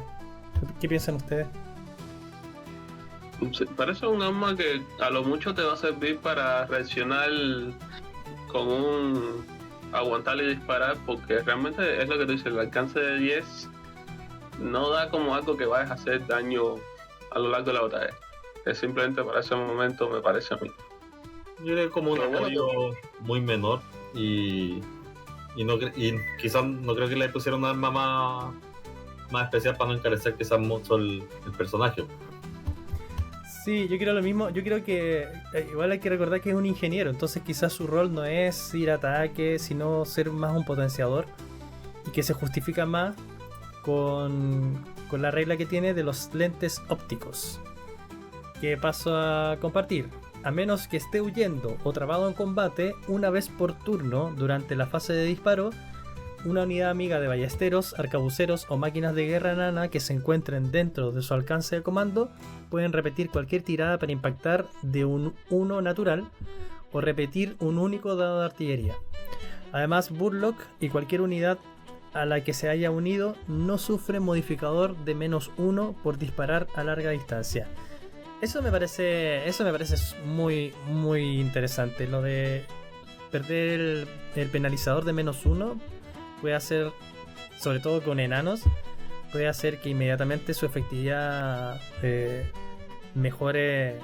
¿Qué piensan ustedes?
Parece un arma que a lo mucho te va a servir para reaccionar con un aguantar y disparar, porque realmente es lo que tú dices, el alcance de 10 no da como algo que vayas a hacer daño a lo largo de la batalla. Es simplemente para ese momento, me parece a mí.
Yo creo que como un
Pero bueno,
apoyo muy menor y quizás no creo que le pusieran un arma más especial para no encarecer quizás mucho el personaje.
Sí, yo creo lo mismo. Yo creo que igual hay que recordar que es un ingeniero, entonces quizás su rol no es ir a ataque, sino ser más un potenciador, y que se justifica más con la regla que tiene de los lentes ópticos, que paso a compartir. A menos que esté huyendo o trabado en combate, una vez por turno durante la fase de disparo, una unidad amiga de ballesteros, arcabuceros o máquinas de guerra enana que se encuentren dentro de su alcance de comando pueden repetir cualquier tirada para impactar de un 1 natural o repetir un único dado de artillería. Además, Burlock y cualquier unidad a la que se haya unido no sufre modificador de -1 por disparar a larga distancia. Eso me parece muy, muy interesante. Lo de perder el penalizador de -1 puede hacer, sobre todo con enanos, puede hacer que inmediatamente su efectividad mejore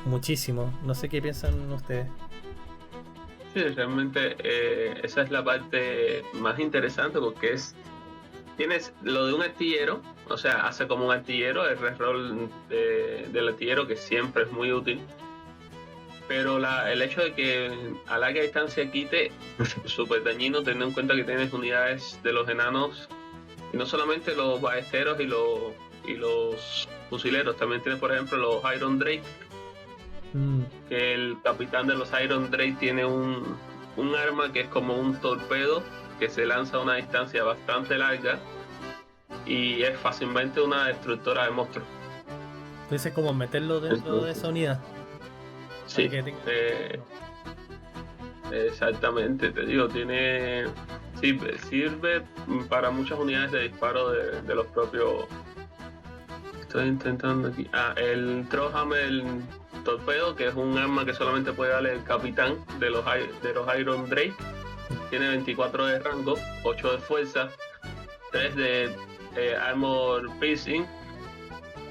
muchísimo. No sé qué piensan ustedes.
Sí, realmente esa es la parte más interesante, porque tienes lo de un artillero, o sea, hace como un artillero, el reroll del artillero, que siempre es muy útil. Pero el hecho de que a larga distancia quite, súper dañino, teniendo en cuenta que tienes unidades de los enanos, y no solamente los ballesteros y los fusileros, también tienes, por ejemplo, los Iron Drake, que el capitán de los Iron Drake tiene un arma que es como un torpedo que se lanza a una distancia bastante larga y es fácilmente una destructora de monstruos.
Entonces, como meterlo dentro de esa unidad.
Sí, exactamente, te digo, sirve para muchas unidades de disparo de los propios. Estoy intentando aquí. El Throwhammer, el torpedo, que es un arma que solamente puede darle el capitán de los Iron Drake. Tiene 24 de rango, 8 de fuerza, 3 de armor piercing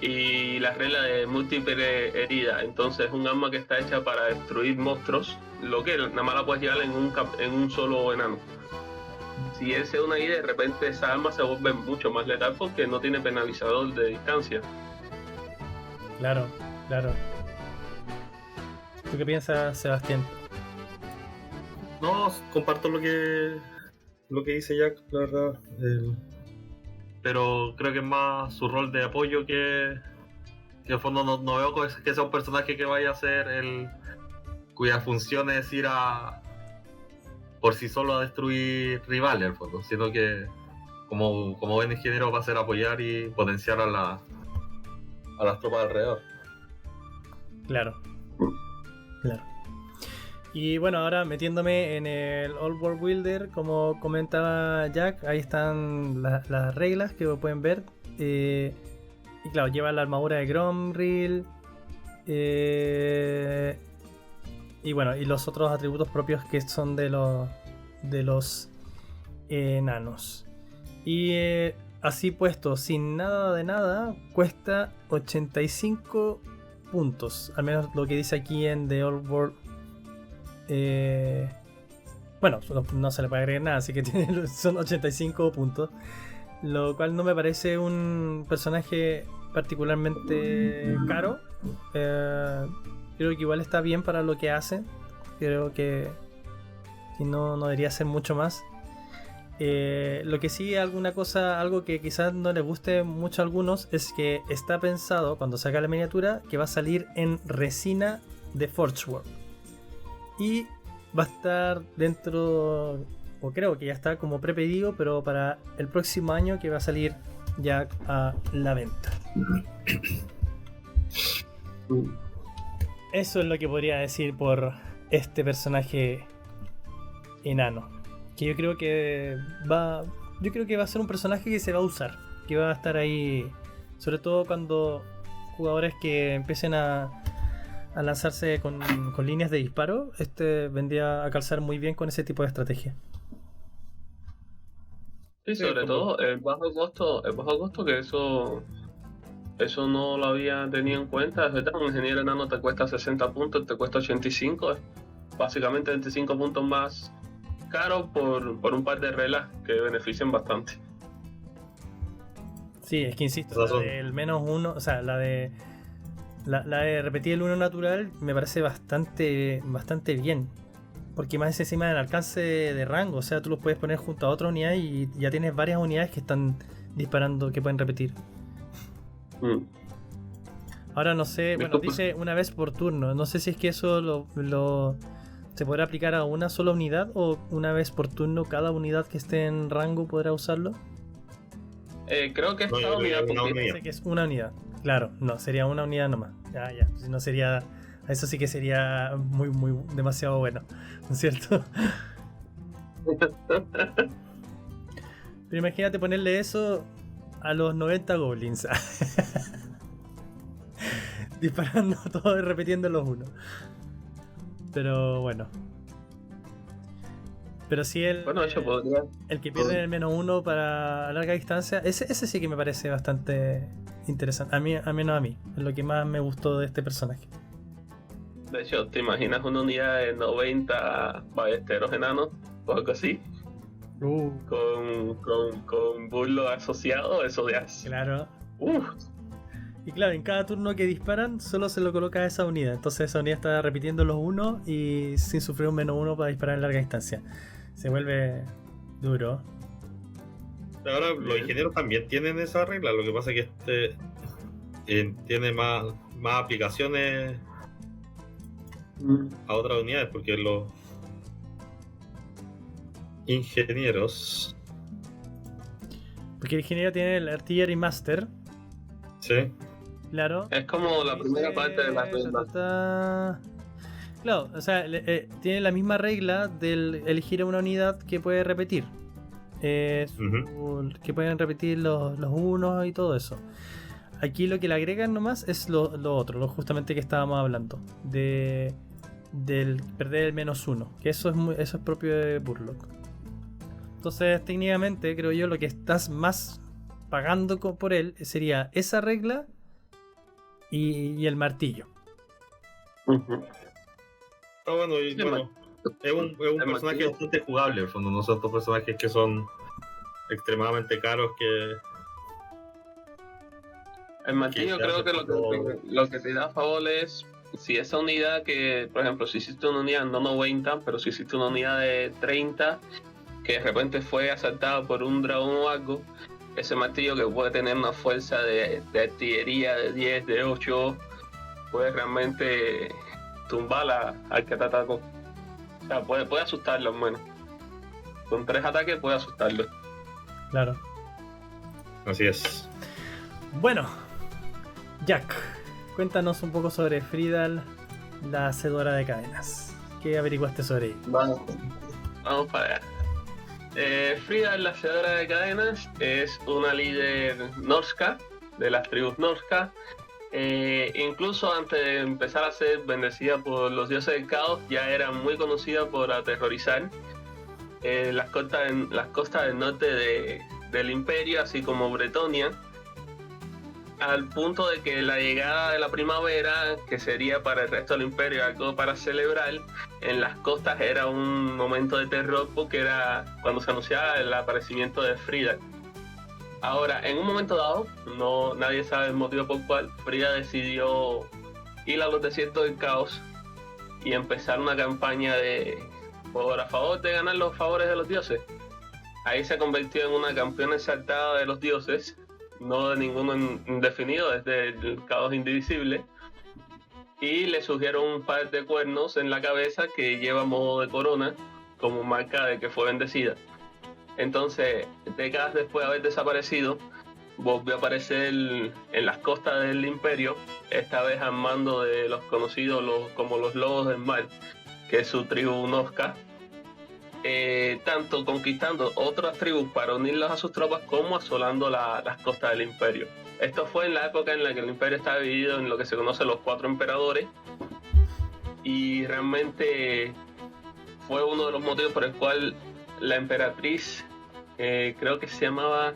y la regla de múltiple herida. Entonces es un arma que está hecha para destruir monstruos, lo que nada más la puedes llevar en un solo enano. Si él se une ahí, de repente esa arma se vuelve mucho más letal porque no tiene penalizador de distancia.
Claro. ¿Tú qué piensas, Sebastián?
No, comparto lo que dice Jack, la verdad. Pero creo que es más su rol de apoyo que en el fondo no veo que sea un personaje que vaya a ser cuya función es ir por sí solo a destruir rivales, en el fondo, sino que como buen ingeniero va a ser apoyar y potenciar a las tropas alrededor.
Claro. Y bueno, ahora metiéndome en el Old World Builder, como comentaba Jack, ahí están las reglas que pueden ver. Y claro, lleva la armadura de Gromril. Y bueno, y los otros atributos propios que son de los enanos. Y así puesto, sin nada de nada, cuesta 85 puntos. Al menos lo que dice aquí en The Old World. Bueno, no se le puede agregar nada, así que son 85 puntos. Lo cual no me parece un personaje particularmente caro. Creo que igual está bien para lo que hace. Creo que no debería ser mucho más. Lo que sí, algo que quizás no les guste mucho a algunos, es que está pensado, cuando saca la miniatura, que va a salir en resina de Forge World. Y va a estar dentro, o creo que ya está como prepedido, pero para el próximo año que va a salir ya a la venta. Eso es lo que podría decir por este personaje enano. Que yo creo que va a ser un personaje que se va a usar, que va a estar ahí, sobre todo cuando jugadores que empiecen a lanzarse con líneas de disparo, vendría a calzar muy bien con ese tipo de estrategia.
Sí, sobre todo el bajo costo que eso no lo había tenido en cuenta. Es verdad, un ingeniero enano te cuesta 60 puntos, te cuesta 85, es básicamente 25 puntos más caro por un par de reglas que benefician bastante.
Sí, es que insisto, la del menos uno, o sea, la de repetir el 1 natural me parece bastante bien. Porque más encima del alcance de rango, o sea, tú los puedes poner junto a otra unidad y ya tienes varias unidades que están disparando, que pueden repetir. Ahora no sé, bueno, dice una vez por turno, no sé si es que eso se podrá aplicar a una sola unidad o una vez por turno cada unidad que esté en rango podrá usarlo.
Creo que es cada unidad, porque
dice que es una unidad. Claro, no, sería una unidad nomás. Ya, si no sería, eso sí que sería muy demasiado bueno, ¿no es cierto? Pero imagínate ponerle eso a los 90 goblins. Disparando todo y repitiendo los unos. Pero bueno. Pero sí el que pierde el menos uno para larga distancia, ese sí que me parece bastante interesante. Al menos a mí. Es lo que más me gustó de este personaje.
De hecho, ¿te imaginas una unidad de 90 ballesteros enanos o algo así? Con burlo asociado, eso ya es.
Claro. Y claro, en cada turno que disparan, solo se lo coloca a esa unidad. Entonces esa unidad está repitiendo los unos y sin sufrir un menos uno para disparar en larga distancia. Se vuelve duro.
Ahora los ingenieros también tienen esa regla. Lo que pasa es que tiene más aplicaciones a otras unidades, porque los ingenieros.
Porque el ingeniero tiene el Artillery Master.
Sí.
Claro.
Es como la primera parte de la regla.
Claro, o sea, tiene la misma regla del elegir una unidad que puede repetir. Que pueden repetir los unos y todo eso. Aquí lo que le agregan nomás es lo otro, justamente que estábamos hablando. Del perder el menos uno. Que eso es propio de Burlock. Entonces, técnicamente, creo yo, lo que estás más pagando por él sería esa regla y el martillo.
Bueno, es un personaje bastante jugable, en el fondo. No son estos personajes que son extremadamente caros que...
El martillo creo que lo que te da a favor es si esa unidad que, por ejemplo, si hiciste una unidad no 90, pero si hiciste una unidad de 30 que de repente fue asaltada por un dragón o algo, ese martillo que puede tener una fuerza de artillería de 10, de 8, puede realmente tumbar al que te atacó. O sea, puede asustarlo al menos. Con 3 ataques puede asustarlo.
Claro.
Así es.
Bueno, Jack, cuéntanos un poco sobre Fridal, la hacedora de cadenas. ¿Qué averiguaste sobre ella?
Vamos para allá. Fridal, la hacedora de cadenas, es una líder Norsca, de las tribus Norsca. Incluso antes de empezar a ser bendecida por los dioses del caos, ya era muy conocida por aterrorizar las costas del norte del imperio, así como Bretonia, al punto de que la llegada de la primavera, que sería para el resto del imperio algo para celebrar, en las costas era un momento de terror, porque era cuando se anunciaba el aparecimiento de Frida. Ahora, en un momento dado, nadie sabe el motivo por cual, Frida decidió ir a los desiertos del caos y empezar una campaña a favor de ganar los favores de los dioses. ahí se convirtió en una campeona exaltada de los dioses, no de ninguno indefinido, es del caos indivisible. Y le surgieron un par de cuernos en la cabeza que lleva modo de corona, como marca de que fue bendecida. Entonces, décadas después de haber desaparecido, volvió a aparecer en las costas del Imperio, esta vez al mando de los conocidos como los Lobos del Mar, que es su tribu Nazca, tanto conquistando otras tribus para unirlas a sus tropas como asolando las costas del Imperio. Esto fue en la época en la que el Imperio estaba dividido en lo que se conoce los 4 emperadores, y realmente fue uno de los motivos por el cual la emperatriz, creo que se llamaba...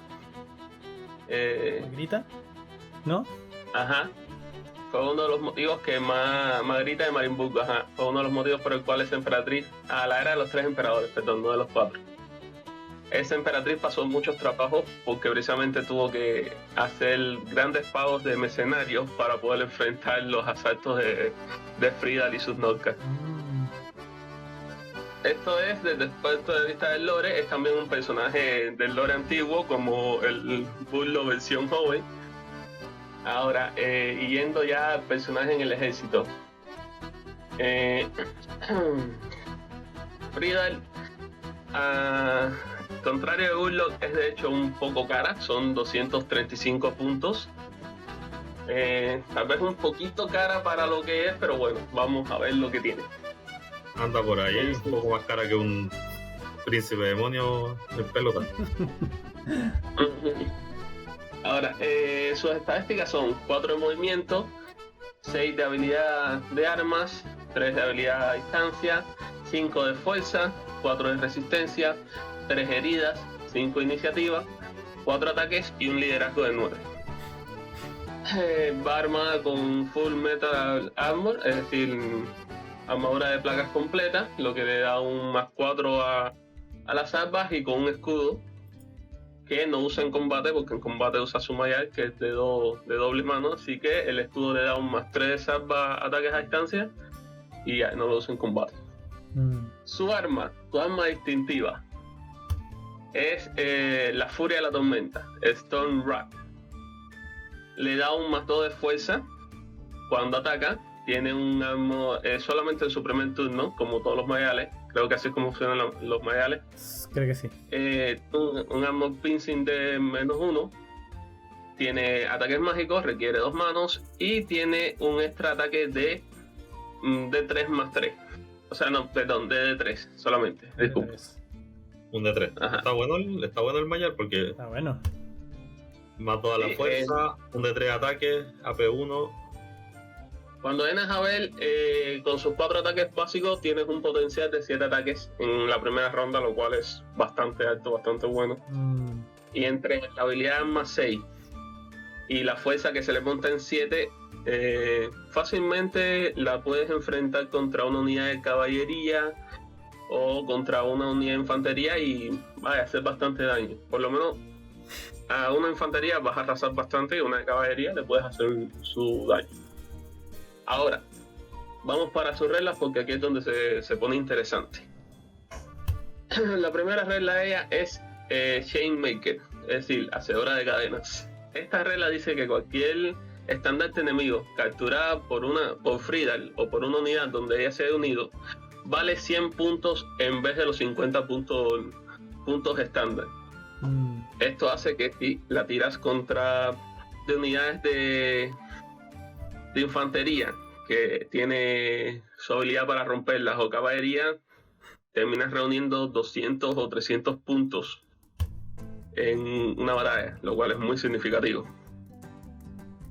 ¿Grita? ¿No?
Ajá. Fue uno de los motivos que Margarita de Marienburgo, fue uno de los motivos por el cual esa emperatriz, a la era de los 3 emperadores, perdón, no de los 4. Esa emperatriz pasó muchos trabajos porque precisamente tuvo que hacer grandes pagos de mercenarios para poder enfrentar los asaltos de Friedal y sus Notcas. Esto es, desde el punto de vista del lore, es también un personaje del lore antiguo, como el Burlo versión joven. Ahora, y yendo ya al personaje en el ejército. Friedal, contrario de Burlo, es de hecho un poco cara, son 235 puntos. Tal vez un poquito cara para lo que es, pero bueno, vamos a ver lo que tiene.
Anda por ahí, un poco más cara que un príncipe demonio en pelota.
Ahora, sus estadísticas son 4 de movimiento, 6 de habilidad de armas, 3 de habilidad a distancia, 5 de fuerza, 4 de resistencia, 3 heridas, 5 iniciativa, 4 ataques y un liderazgo de 9. Va armada con Full Metal Armor, es decir, armadura de placas completa, lo que le da un +4 a las armas, y con un escudo que no usa en combate, porque en combate usa su mayal, que es de doble mano, así que el escudo le da un +3 de salva ataques a distancia y ya no lo usa en combate. Su arma distintiva es la Furia de la Tormenta, Stone Wrath. Le da un +2 de fuerza cuando ataca. Tiene un arma solamente en su primer turno, como todos los mayales. Creo que así es como funcionan los mayales.
Creo que sí.
Un armor piercing de -1. Tiene ataques mágicos, requiere 2 manos. Y tiene un extra ataque de 3 + 3. O sea, no, perdón, de 3 solamente. Disculpa.
Un de 3. Está bueno el mayal porque...
Está bueno.
Más toda la fuerza, un de 3 ataques, AP1...
Cuando vienes a ver, con sus 4 ataques básicos tienes un potencial de 7 ataques en la primera ronda, lo cual es bastante alto, bastante bueno. Y entre la habilidad +6 y la fuerza que se le monta en 7, fácilmente la puedes enfrentar contra una unidad de caballería o contra una unidad de infantería y vaya a hacer bastante daño. Por lo menos a una infantería vas a arrasar bastante y a una de caballería le puedes hacer su daño. Ahora, vamos para sus reglas porque aquí es donde se pone interesante. La primera regla de ella es Chainmaker, es decir, hacedora de cadenas. Esta regla dice que cualquier estandarte enemigo capturada por Friedal o por una unidad donde ella se haya unido vale 100 puntos en vez de los 50 puntos estándar. Esto hace que si la tiras contra de unidades de infantería que tiene su habilidad para romperlas o caballería, terminas reuniendo 200 o 300 puntos en una batalla, lo cual es muy significativo,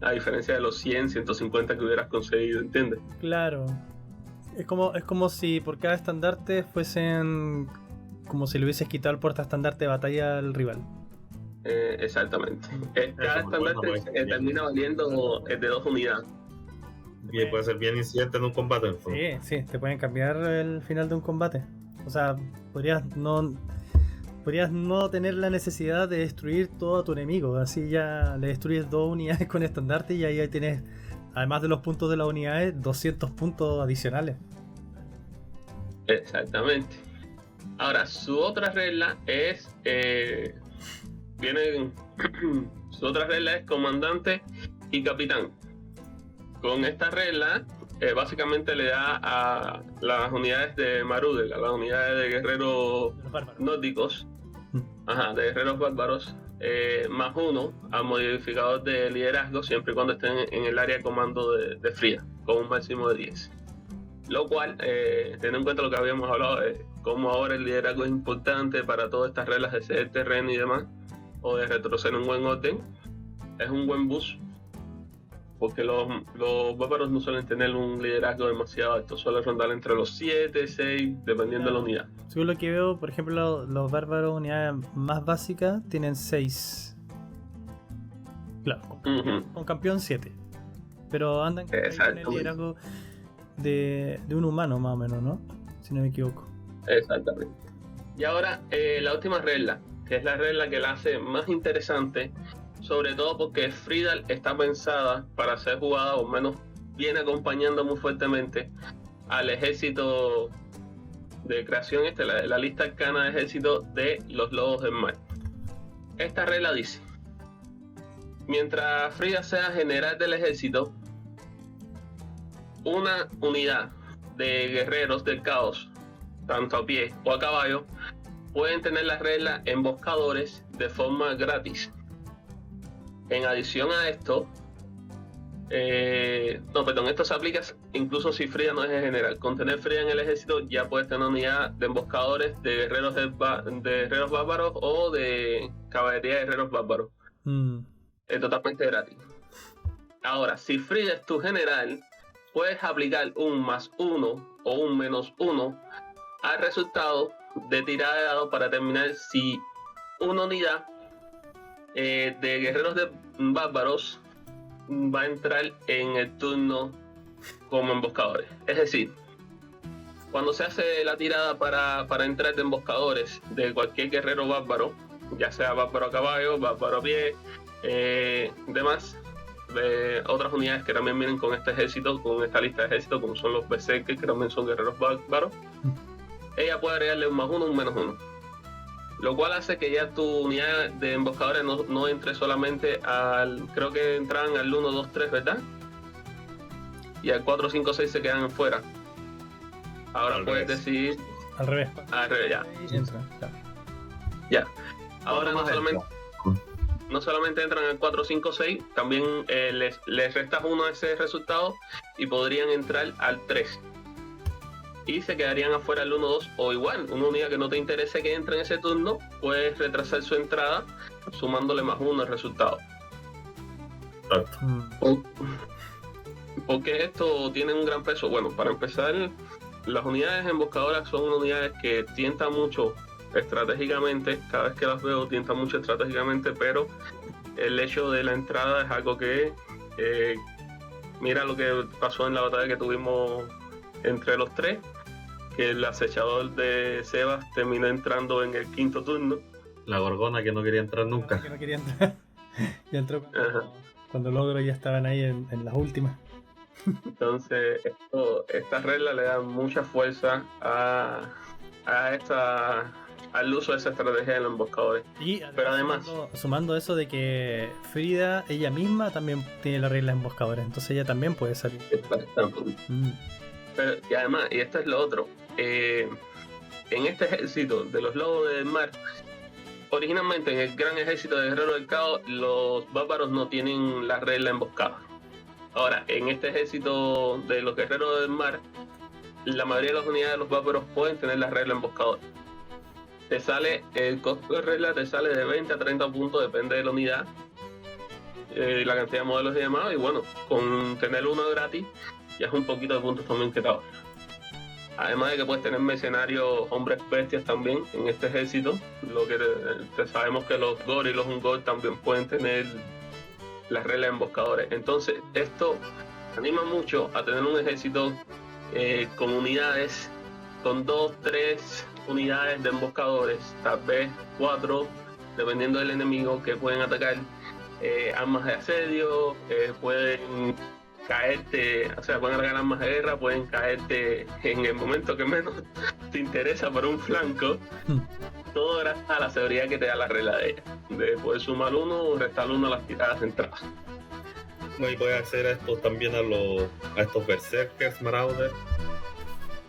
a diferencia de los 100, 150 que hubieras conseguido, ¿entiendes?
Claro, es como si por cada estandarte fuesen como si le hubieses quitado el portaestandarte de batalla al rival.
Exactamente. Cada estandarte termina valiendo de 2 unidades.
Y puede ser bien incidente en un combate.
Sí, te pueden cambiar el final de un combate. O sea, podrías no tener la necesidad de destruir todo a tu enemigo. Así ya le destruyes 2 unidades con estandarte y ahí tienes, además de los puntos de las unidades, 200 puntos adicionales.
Exactamente. Ahora, su otra regla es su otra regla es comandante y capitán. Con esta regla básicamente le da a las unidades de Marudel, a las unidades de guerreros nórdicos, de guerreros bárbaros, +1 al modificador de liderazgo siempre y cuando estén en el área de comando de Frida, con un máximo de 10. Lo cual, teniendo en cuenta lo que habíamos hablado de cómo ahora el liderazgo es importante para todas estas reglas de ceder terreno y demás, o de retroceder en buen orden, es un buen boost, porque los bárbaros no suelen tener un liderazgo demasiado alto, suelen rondar entre los 7, 6, dependiendo de la unidad.
Según lo que veo, por ejemplo, los bárbaros, unidades más básicas, tienen 6. Claro, con campeón 7. Pero andan con el liderazgo de un humano, más o menos, ¿no? Si no me equivoco.
Exactamente. Y ahora, la última regla, que es la regla que la hace más interesante, sobre todo porque Frida está pensada para ser jugada, o menos viene acompañando muy fuertemente al ejército de creación, la lista arcana de ejército de los lobos del mar. Esta regla dice: mientras Frida sea general del ejército, una unidad de guerreros del caos, tanto a pie o a caballo, pueden tener la regla emboscadores de forma gratis. En adición a esto, esto se aplica incluso si Frida no es el general. Con tener Frida en el ejército ya puedes tener una unidad de emboscadores de guerreros guerreros bárbaros o de caballería de guerreros bárbaros. Es totalmente gratis. Ahora, si Frida es tu general, puedes aplicar un +1 o un -1 al resultado de tirada de dados para determinar si una unidad de guerreros de bárbaros va a entrar en el turno como emboscadores. Es decir, cuando se hace la tirada para entrar de emboscadores de cualquier guerrero bárbaro, ya sea bárbaro a caballo, bárbaro a pie, demás, de otras unidades que también vienen con este ejército, con esta lista de ejército, como son los berserkers, que también son guerreros bárbaros, ella puede agregarle un +1, un -1. Lo cual hace que ya tu unidad de emboscadores no entre solamente creo que entraban al 1, 2, 3, ¿verdad? Y al 4, 5, 6 se quedan fuera. Ahora puedes decidir...
Al revés,
ya.
Entra, claro.
Ya. Ahora no solamente entran al 4, 5, 6, también les restas 1 a ese resultado y podrían entrar al 3. Y se quedarían afuera el 1, 2, o igual, una unidad que no te interese que entre en ese turno, puedes retrasar su entrada sumándole +1 al resultado.
Exacto.
¿Por qué esto tiene un gran peso? Bueno, para empezar, las unidades emboscadoras son unidades que tientan mucho estratégicamente, cada vez que las veo tientan mucho estratégicamente, pero el hecho de la entrada es algo que mira lo que pasó en la batalla que tuvimos entre los 3, que el acechador de Sebas terminó entrando en el 5.º turno.
La gorgona que no quería entrar nunca.
Que no quería entrar. Y entró cuando los ogros ya estaban ahí en las últimas.
Entonces, esta regla le da mucha fuerza al uso de esa estrategia de los emboscadores. Pero además,
sumando eso de que Frida, ella misma, también tiene la regla de emboscadores, entonces ella también puede salir.
Pero, y además, y esto es lo otro, en este ejército de los lobos del mar, originalmente en el gran ejército de guerreros del caos, los bárbaros no tienen la regla emboscada. Ahora, en este ejército de los guerreros del mar, la mayoría de las unidades de los bárbaros pueden tener la regla emboscadora. Te sale, el costo de regla te sale de 20 a 30 puntos, depende de la unidad, la cantidad de modelos y demás, y bueno, con tener uno gratis, ya es un poquito de puntos también que te ahorra. Además de que puedes tener mercenarios, hombres bestias también en este ejército, lo que sabemos que los Gore y los Ungor también pueden tener las reglas de emboscadores. Entonces esto anima mucho a tener un ejército con unidades, con 2, 3 unidades de emboscadores, tal vez 4, dependiendo del enemigo, que pueden atacar armas de asedio, pueden caerte, o sea, pueden ganar más guerra, pueden caerte en el momento que menos te interesa por un flanco. Todo gracias a la seguridad que te da la regla de ella, de poder sumar 1 o restar 1 a las tiradas centradas.
No, y puedes acceder a estos también a estos Berserkers Marauders.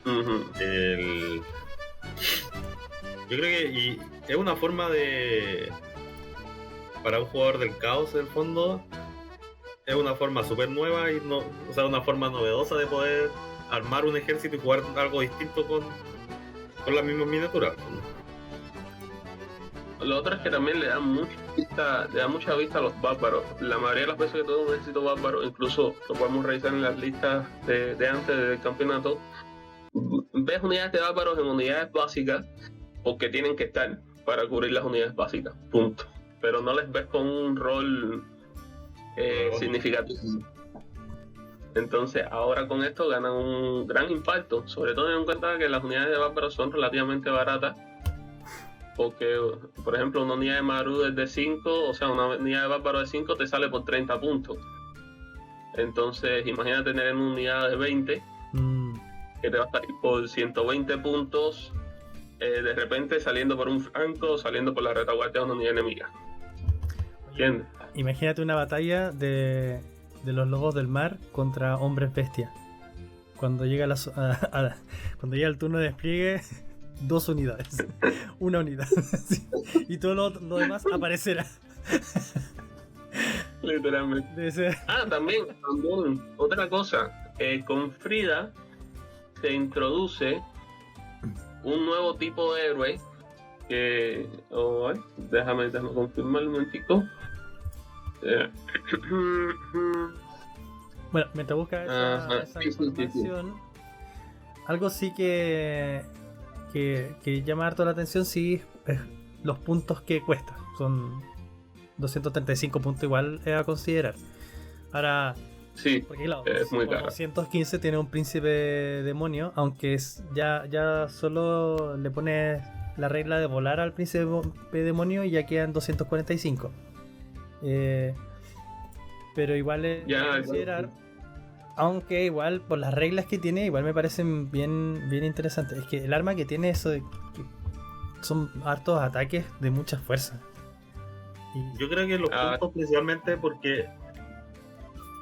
Uh-huh.
Yo creo que es una forma para un jugador del caos, en el fondo, es una forma súper nueva y una forma novedosa de poder armar un ejército y jugar algo distinto con las mismas miniaturas.
Lo otro es que también le da mucha vista a los bárbaros. La mayoría de las veces que todo un ejército bárbaro, incluso lo podemos revisar en las listas de antes del campeonato, ves unidades de bárbaros en unidades básicas porque tienen que estar para cubrir las unidades básicas, punto. Pero no les ves con un rol significativo. Entonces ahora con esto ganan un gran impacto, sobre todo teniendo en cuenta que las unidades de bárbaros son relativamente baratas, porque por ejemplo una unidad de Maru es de 5, o sea una unidad de bárbaro de 5 te sale por 30 puntos. Entonces imagina tener una unidad de 20 que te va a salir por 120 puntos, de repente saliendo por un flanco o saliendo por la retaguardia de una unidad enemiga. ¿Entiendes?
Imagínate una batalla de los lobos del mar contra hombres bestia. Cuando llega cuando llega el turno de despliegue, 2 unidades. Una unidad. Sí. Y todo lo demás aparecerá.
Literalmente.
Debe ser.
También, otra cosa. Con Frida se introduce un nuevo tipo de héroe que... déjame confirmar un momentico.
Bueno, mientras busca esa información, algo sí que llama harto la atención, sí, es los puntos que cuesta. Son 235 puntos, igual es a considerar. Ahora,
sí,
porque claro,
es muy caro.
215 tiene un príncipe demonio, aunque ya solo le pones la regla de volar al príncipe demonio y ya quedan 245. Pero igual es a considerar, aunque igual por las reglas que tiene, igual me parecen bien interesantes. Es que el arma que tiene eso de que son hartos ataques de mucha fuerza.
Yo creo que los puntos principalmente porque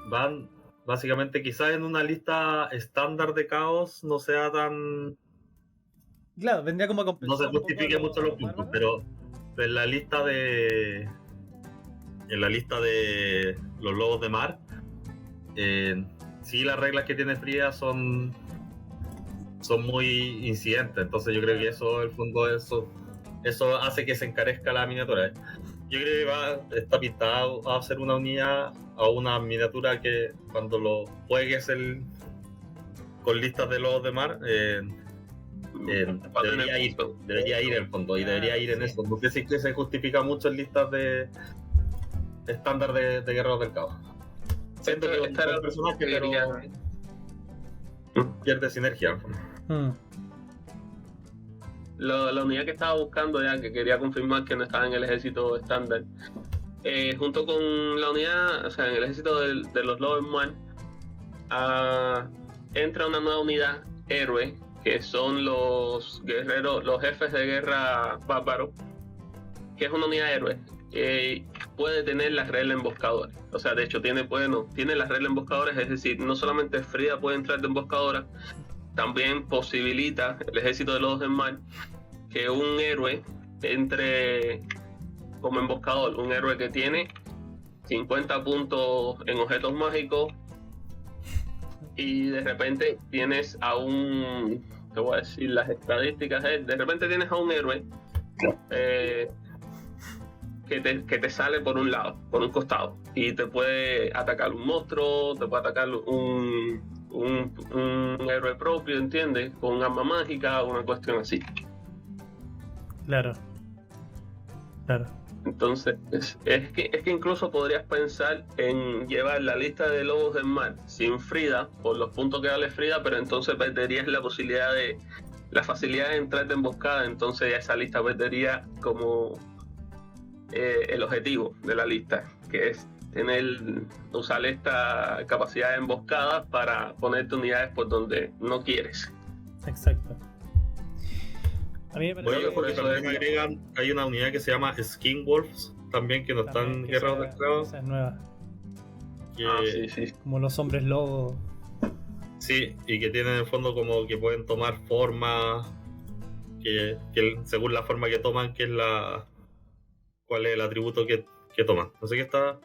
van básicamente, quizás en una lista estándar de caos no sea tan...
Claro, vendría como a
compensar. No se justifique mucho los puntos, pero en la lista de los lobos de mar, sí, las reglas que tiene Frida son muy incidentes. Entonces yo creo que eso, en el fondo, eso hace que se encarezca la miniatura. Yo creo que está pintado a hacer una unidad o una miniatura que cuando lo juegues con listas de lobos de mar, debería ir en el fondo, y debería ir en eso. No sé si se justifica mucho en listas de estándar de guerreros del caos. Siento que es un personaje, pero pierde sinergia.
La unidad que estaba buscando ya, que quería confirmar que no estaba en el ejército estándar, junto con la unidad, o sea, en el ejército de los lobos mar, entra una nueva unidad héroe, que son los guerreros, los jefes de guerra bárbaros, que es una unidad héroe. Puede tener las reglas emboscadores, o sea, de hecho tiene las reglas emboscadores, es decir, no solamente Frida puede entrar de emboscadora, también posibilita el ejército de los del mar que un héroe entre como emboscador, un héroe que tiene 50 puntos en objetos mágicos, y de repente tienes te voy a decir las estadísticas, de repente tienes a un héroe que te sale por un lado, por un costado, y te puede atacar un monstruo, te puede atacar un héroe propio, ¿entiendes? Con un arma mágica, una cuestión así.
Claro.
Entonces, es que incluso podrías pensar en llevar la lista de lobos del mar sin Frida, por los puntos que vale Frida, pero entonces perderías la facilidad de entrar de emboscada, entonces ya esa lista perdería como el objetivo de la lista, que es usar esta capacidad de emboscada para ponerte unidades por donde no quieres.
Exacto. A mí me
Bueno,
parece
por
porque
eso
también
es-
agregan, hay una unidad que se llama Skinwolves, también que no están
también que
guerreros de
esa-
esclavos.
esa es nueva.
Que,
sí.
Como los hombres lobo.
sí, y que tienen en el fondo como que pueden tomar forma, según la forma que toman, cuál es el atributo que toman. Así que está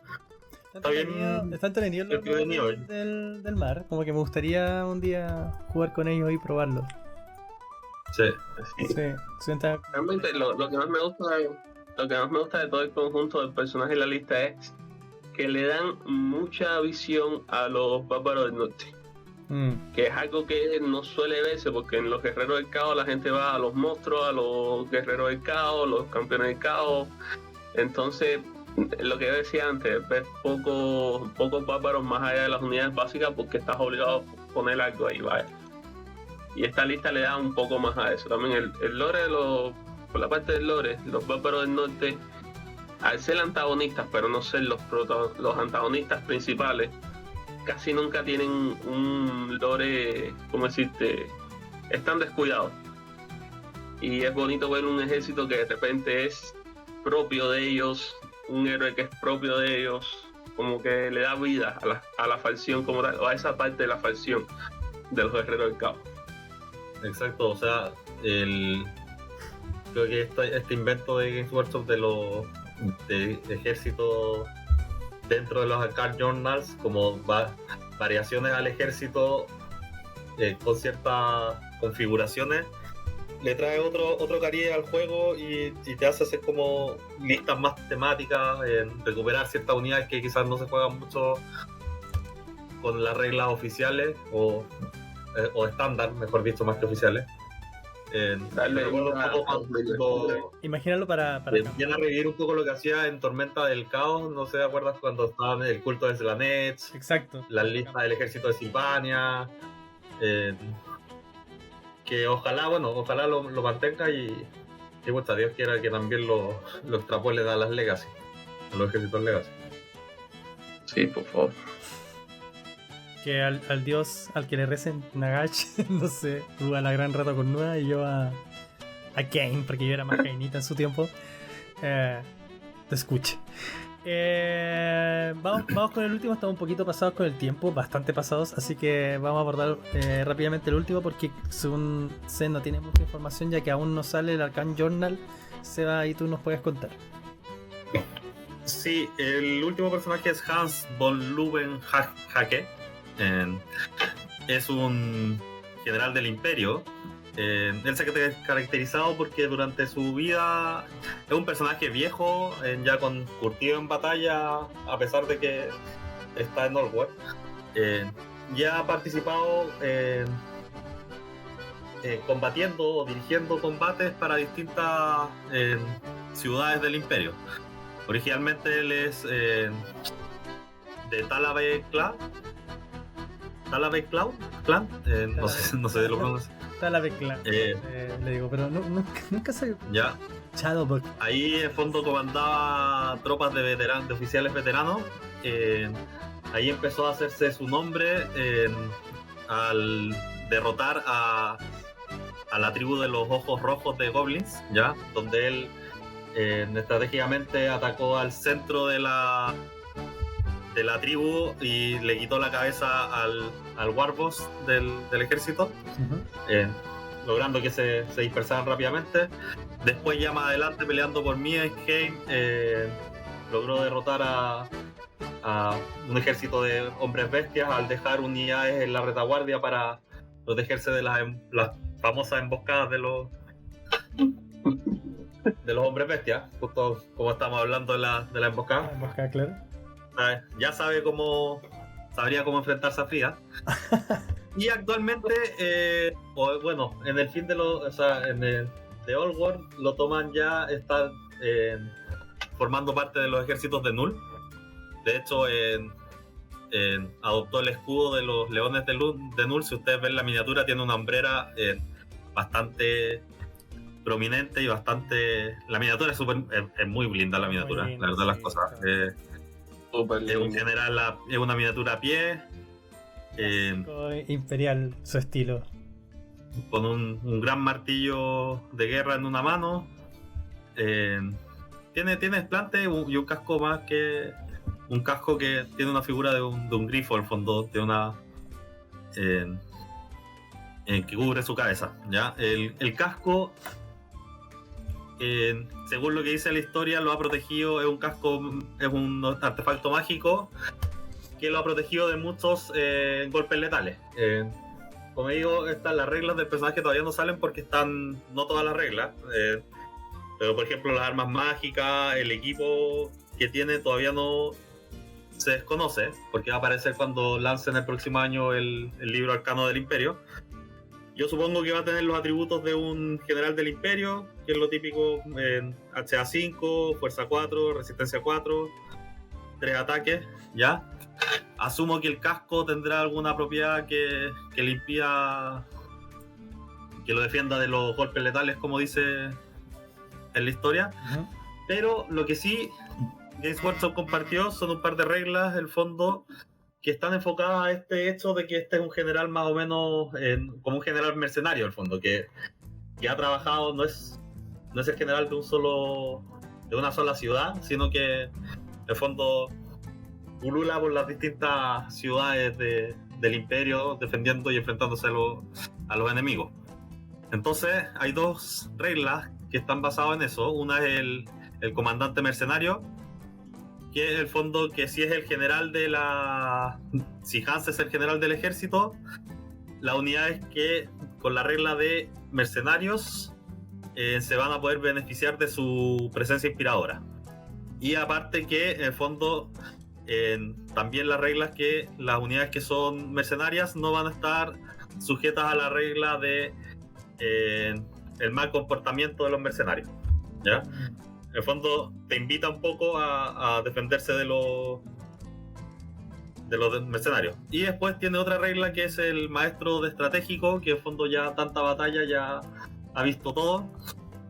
bien.
Está entretenido los
entretenido,
lobos del mar. Como que me gustaría un día jugar con ellos y probarlo.
Sí.
Sí.
Sí, sienta-
Realmente lo que más me gusta de todo el conjunto del personaje en la lista es que le dan mucha visión a los bárbaros del norte, que es algo que no suele verse, porque en los guerreros del caos la gente va a los monstruos, a los guerreros del caos, los campeones del caos. Entonces, lo que yo decía antes, ves pocos bárbaros más allá de las unidades básicas porque estás obligado a poner algo ahí, vaya. Y esta lista le da un poco más a eso. También el lore por la parte del lore, los bárbaros del norte, al ser antagonistas, pero no ser los antagonistas principales, casi nunca tienen un lore, ¿cómo decirte? Están descuidados. Y es bonito ver un ejército que de repente es propio de ellos, un héroe que es propio de ellos, como que le da vida a la facción como tal, o a esa parte de la facción de los guerreros del caos.
Exacto, o sea, creo que este invento de Games Workshop de ejército dentro de los Arcade Journals, como variaciones al ejército con ciertas configuraciones, le trae otro cariño al juego y te hace hacer como listas más temáticas, recuperar ciertas unidades que quizás no se juegan mucho con las reglas oficiales o estándar, mejor dicho, más que oficiales.
Darle
Me recuerdo
una-
un poco cuando
Imagínalo para
viene a revivir un poco lo que hacía en Tormenta del Caos. No sé si te acuerdas cuando estaban en el culto de Slanesh,
Exacto.
las listas del ejército de Silvania, que ojalá lo mantenga y pues, a Dios quiera que también lo extrapolen a las Legacy, a los ejércitos Legacy.
Sí, por favor.
Que al dios al que le recen Nagash, no sé, tú a la gran rata cornuda y yo a Kane, porque yo era más Kainita en su tiempo. Te escuche. Vamos con el último, estamos un poquito pasados con el tiempo, bastante pasados, así que vamos a abordar rápidamente el último porque según sé no tiene mucha información ya que aún no sale el Arcane Journal. Seba, ahí tú nos puedes contar.
Sí, el último personaje es Hans von Leuwenhoek. Es un general del Imperio. Él se ha caracterizado porque durante su vida es un personaje viejo, ya curtido en batalla, a pesar de que está en Old War. Ya ha participado combatiendo o dirigiendo combates para distintas ciudades del Imperio. Originalmente él es de Talavey Clan, no sé de lo que
Está la Becla, le digo, pero nunca se
ya.
Shadowbook.
Ahí en fondo comandaba tropas de oficiales veteranos. Ahí empezó a hacerse su nombre al derrotar a la tribu de los ojos rojos de Goblins, ya, donde él estratégicamente atacó al centro de la tribu y le quitó la cabeza al Warboss del ejército, logrando que se dispersaran rápidamente. Después, ya más adelante, peleando por Middenheim, logró derrotar a un ejército de hombres bestias al dejar unidades en la retaguardia para protegerse de las famosas emboscadas de los hombres bestias, justo como estamos hablando de la emboscada.
Emboscada, claro.
Ya sabría cómo enfrentarse a Frida. Y actualmente, en el fin de de Old War lo toman ya, está formando parte de los ejércitos de Null. De hecho, adoptó el escudo de los leones de Null. Si ustedes ven la miniatura, tiene una hombrera bastante prominente y bastante... La miniatura es muy linda, la miniatura,
Muy linda,
la verdad, las
sí,
cosas.
claro.
Súper
Es un
lindo.
general, es una miniatura a pie,
Imperial, su estilo.
con un gran martillo de guerra en una mano. Tiene desplante y un casco más que. Un casco que tiene una figura de un grifo al fondo, de una. Que cubre su cabeza. ¿Ya? El casco, según lo que dice la historia, lo ha protegido. Es un casco, es un artefacto mágico que lo ha protegido de muchos golpes letales. Como digo, las reglas del personaje todavía no salen porque están. No todas las reglas. Pero por ejemplo, las armas mágicas, el equipo que tiene todavía no se desconoce, porque va a aparecer cuando lancen el próximo año el libro arcano del Imperio. Yo supongo que va a tener los atributos de un general del Imperio, que es lo típico en HA5, fuerza 4, resistencia 4, 3 ataques, ¿ya? Asumo que el casco tendrá alguna propiedad que le impida, que lo defienda de los golpes letales, como dice en la historia.
Ujú.
Pero lo que sí Games Workshop compartió son un par de reglas, el fondo, que están enfocadas a este hecho de que este es un general más o menos como un general mercenario, el fondo, que ha trabajado, no es el general de una sola ciudad, sino que en el fondo pulula por las distintas ciudades del Imperio, defendiendo y enfrentándose a los enemigos. Entonces hay dos reglas que están basadas en eso. Una es el comandante mercenario, que es el fondo que si es el general de la... Si Hans es el general del ejército, la unidad es que con la regla de mercenarios se van a poder beneficiar de su presencia inspiradora. Y aparte que en el fondo también las reglas que las unidades que son mercenarias no van a estar sujetas a la regla de el mal comportamiento de los mercenarios, ¿ya? En el fondo te invita un poco a defenderse de los mercenarios. Y después tiene otra regla que es el maestro de estratégico, que en el fondo ya tanta batalla ya ha visto todo,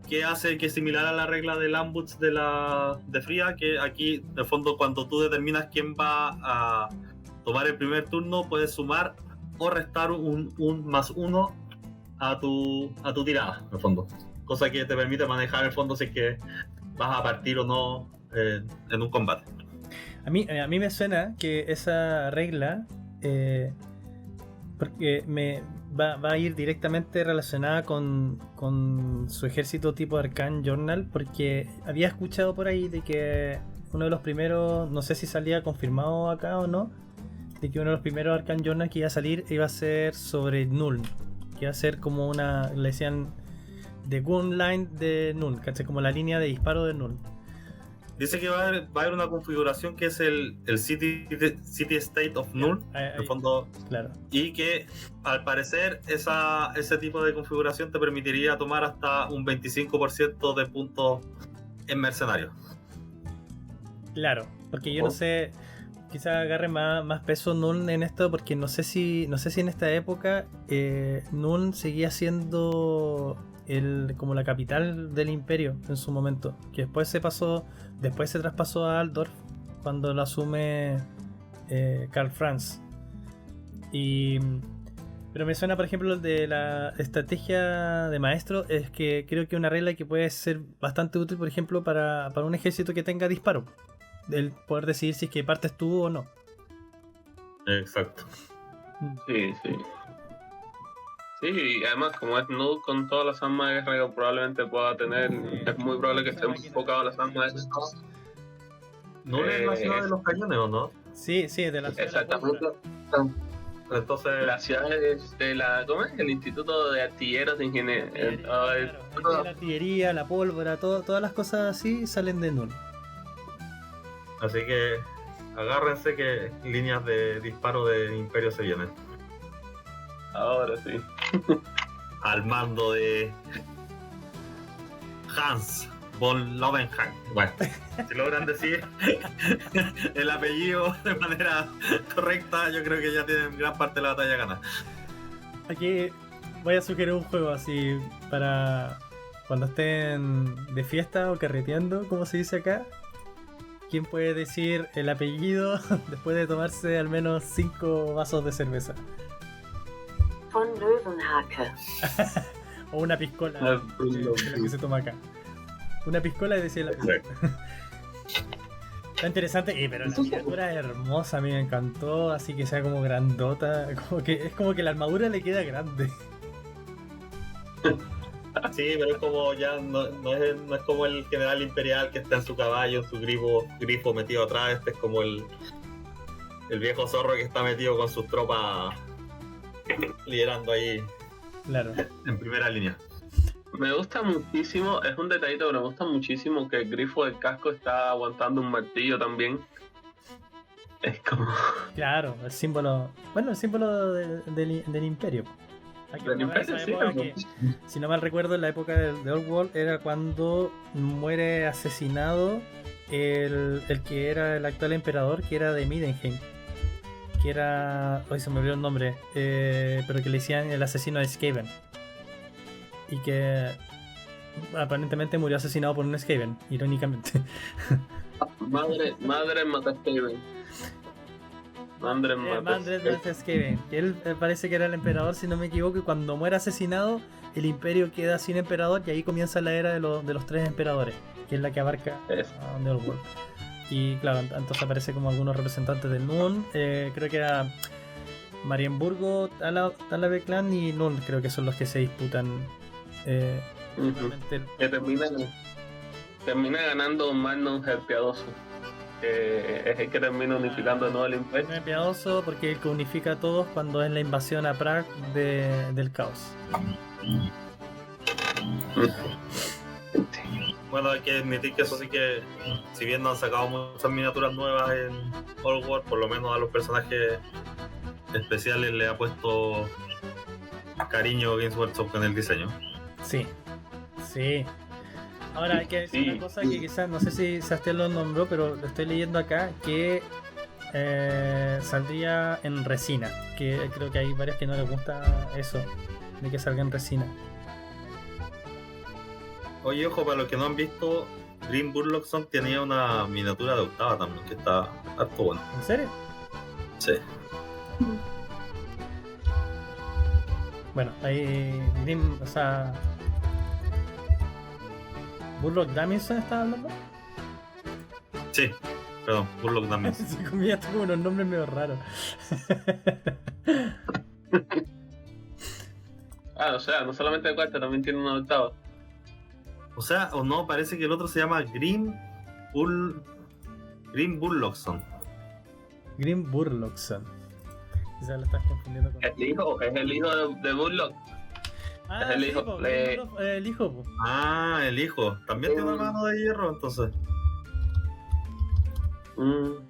que hace que es similar a la regla del ambush de Fría, que aquí en el fondo cuando tú determinas quién va a tomar el primer turno puedes sumar o restar un +1 a tu tirada, en el fondo. Cosa que te permite manejar en el fondo si es que vas a partir o no en un combate.
A mí me suena que esa regla, porque va a ir directamente relacionada con su ejército tipo Arcane Journal, porque había escuchado por ahí de que uno de los primeros, no sé si salía confirmado acá o no, de que uno de los primeros Arcane Journal que iba a salir iba a ser sobre Null, que iba a ser como una, le decían, The Gun Line de Null, ¿cachai? Como la línea de disparo de Null.
Dice que va a haber una configuración que es el City State of Null, en el fondo,
claro.
Y que al parecer ese tipo de configuración te permitiría tomar hasta un 25% de puntos en mercenarios.
Claro, porque yo no sé, quizás agarre más peso Null en esto, porque no sé si en esta época Null seguía siendo como la capital del imperio en su momento, que después se traspasó a Altdorf cuando lo asume Karl Franz. Pero me suena, por ejemplo, el de la estrategia de maestro, es que creo que una regla que puede ser bastante útil, por ejemplo, para un ejército que tenga disparo, el poder decidir si es que partes tú o no.
Exacto.
Sí. Sí, y además como es Null con todas las armas de guerra que probablemente pueda tener, es muy probable que esté enfocado a las armas de guerra.
¿No es la ciudad de los cañones o no?
Sí, de la ciudad.
Exactamente.
Entonces,
La ciudad es de ¿cómo es? El Instituto de Artilleros de Ingeniería.
Claro, la artillería, la pólvora, todas las cosas así salen de Null.
así que agárrense que líneas de disparo de Imperio se vienen.
Ahora sí.
Al mando de Hans von Lovenheim. Bueno, si logran decir el apellido de manera correcta, yo creo que ya tienen gran parte de la batalla ganada.
Aquí voy a sugerir un juego así para cuando estén de fiesta o carreteando, como se dice acá. ¿Quién puede decir el apellido después de tomarse al menos 5 vasos de cerveza?
Von Löwenhake.
O una piscola, que es lo que se toma acá. Una piscola y decir el apellido. Está interesante, pero la miniatura es hermosa, a mí me encantó, así que sea como grandota, es como que la armadura le queda grande.
Sí, pero es como ya no es como el general imperial que está en su caballo, en su grifo metido atrás. Este es como el viejo zorro que está metido con sus tropas liderando ahí,
Claro.
en primera línea.
Me gusta muchísimo, es un detallito, pero me gusta muchísimo que el grifo del casco está aguantando un martillo también. Es como...
Claro, el símbolo. Bueno, el símbolo del imperio. Hay que
Del
recordar
imperio,
esa
sí.
época que, si no mal recuerdo, en la época de Old World era cuando muere asesinado el que era el actual emperador, que era de Middenheim. Que era. Hoy se me olvidó el nombre. Pero que le decían el asesino de Skaven. Y que aparentemente murió asesinado por un Skaven, irónicamente.
Madre mata a Steven. Mandred mata a
Skaven. Que él parece que era el emperador, si no me equivoco, y cuando muere asesinado, el imperio queda sin emperador y ahí comienza la era de los 3 emperadores, que es la que abarca a The Old World. Y claro, entonces aparece como algunos representantes del Nún, creo que era Marienburgo, Talaveclan y Nún, creo que son los que se disputan.
Que termina ganando Magnus el Piadoso, que es el que termina unificando de nuevo el imperio.
Es piadoso porque es el que unifica a todos cuando es la invasión a Prague del caos.
Bueno, hay que admitir que eso sí que, si bien no han sacado muchas miniaturas nuevas en Old World, por lo menos a los personajes especiales le ha puesto cariño Games Workshop con el diseño.
Sí. Ahora hay que decir una cosa que quizás, no sé si Sebastián lo nombró, pero lo estoy leyendo acá, que saldría en resina, que creo que hay varios que no les gusta eso, de que salga en resina.
Oye, ojo, para los que no han visto, Green Burlockson tenía una miniatura de octava también, que está harto bueno.
¿En serio?
Sí.
Bueno, ahí o sea, Burlock Daminson estaba hablando.
Sí, perdón, Burlock también.
Se comía como unos nombres medio raros.
O sea, no solamente el cuarto, también tiene un octavo.
O sea, o no, parece que el otro se llama Green Burlockson.
Green Burlockson. Quizás lo estás confundiendo con...
Es el hijo de Burlock.
Ah,
es el
sí,
hijo,
po, el hijo. Po.
Ah, el hijo. También tiene una mano de hierro, entonces.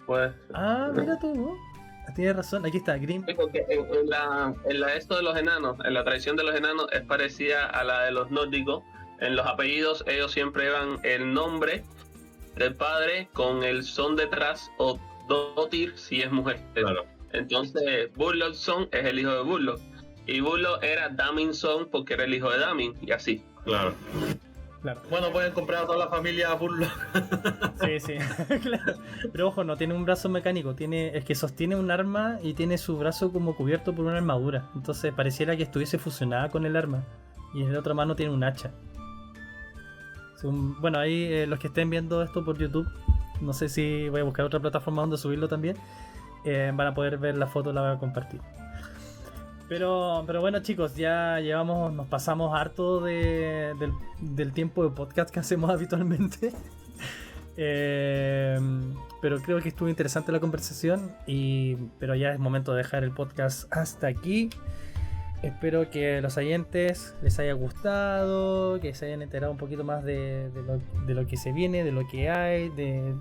Pues.
Ah, mira tú. Tienes razón, aquí está, Green.
Sí, porque en la esto de los enanos, en la tradición de los enanos es parecida a la de los nórdicos. En los apellidos ellos siempre llevan el nombre del padre con el son detrás o dotir si es mujer.
Claro.
Entonces Burlockson es el hijo de Burlock y Burlock era Daminson porque era el hijo de Damin y así.
Claro. Bueno, pueden comprar a toda la familia Burlock.
Sí, claro. Pero ojo, no tiene un brazo mecánico, es que sostiene un arma y tiene su brazo como cubierto por una armadura. Entonces pareciera que estuviese fusionada con el arma. Y en la otra mano tiene un hacha. Bueno, ahí los que estén viendo esto por YouTube, no sé si voy a buscar otra plataforma donde subirlo también, van a poder ver la foto, la voy a compartir. Pero bueno, chicos, ya nos pasamos harto del tiempo de podcast que hacemos habitualmente. Pero creo que estuvo interesante la conversación, pero ya es momento de dejar el podcast hasta aquí. Espero que los oyentes les haya gustado, que se hayan enterado un poquito más de lo que se viene, de lo que hay, de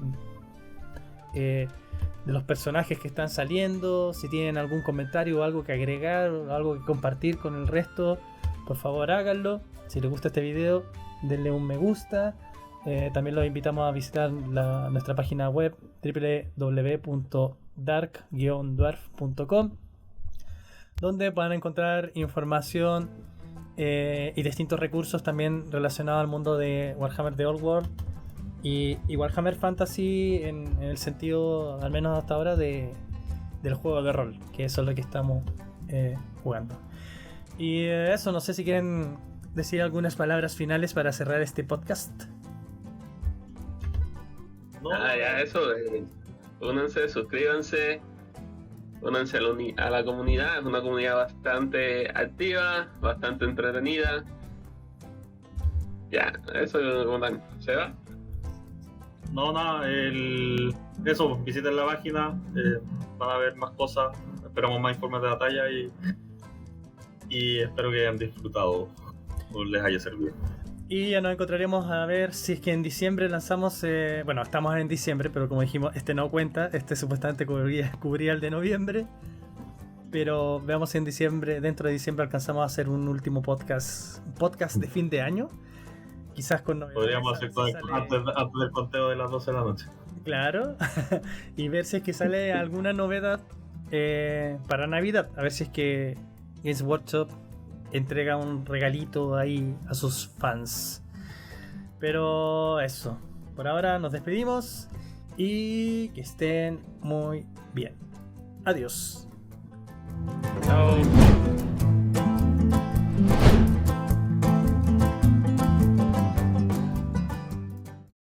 los personajes que están saliendo. Si tienen algún comentario o algo que agregar o algo que compartir con el resto, por favor háganlo. Si les gusta este video, denle un me gusta. También los invitamos a visitar nuestra página web www.dark-dwarf.com, donde van a encontrar información y distintos recursos también relacionados al mundo de Warhammer The Old World Y Warhammer Fantasy en el sentido, al menos hasta ahora, del juego de rol, que eso es lo que estamos jugando. Y eso, no sé si quieren decir algunas palabras finales para cerrar este podcast.
No,
Ya eso, únanse, suscríbanse, únanse a la comunidad. Es una comunidad bastante activa, bastante entretenida. Ya, eso se va.
no, nada, eso, visiten la página, van a ver más cosas, esperamos más informes de batalla y espero que hayan disfrutado o les haya servido.
Y ya nos encontraremos a ver si es que en diciembre lanzamos... bueno, estamos en diciembre, pero como dijimos, este no cuenta. Este supuestamente cubría el de noviembre. Pero veamos si en diciembre, dentro de diciembre, alcanzamos a hacer un último podcast de fin de año. Quizás con novedades.
Podríamos hacer antes del conteo de las 12 de la noche.
Claro. Y ver si es que sale alguna novedad para Navidad. A ver si es que Games Workshop entrega un regalito ahí a sus fans. Pero eso, por ahora nos despedimos y que estén muy bien. Adiós.
Chao.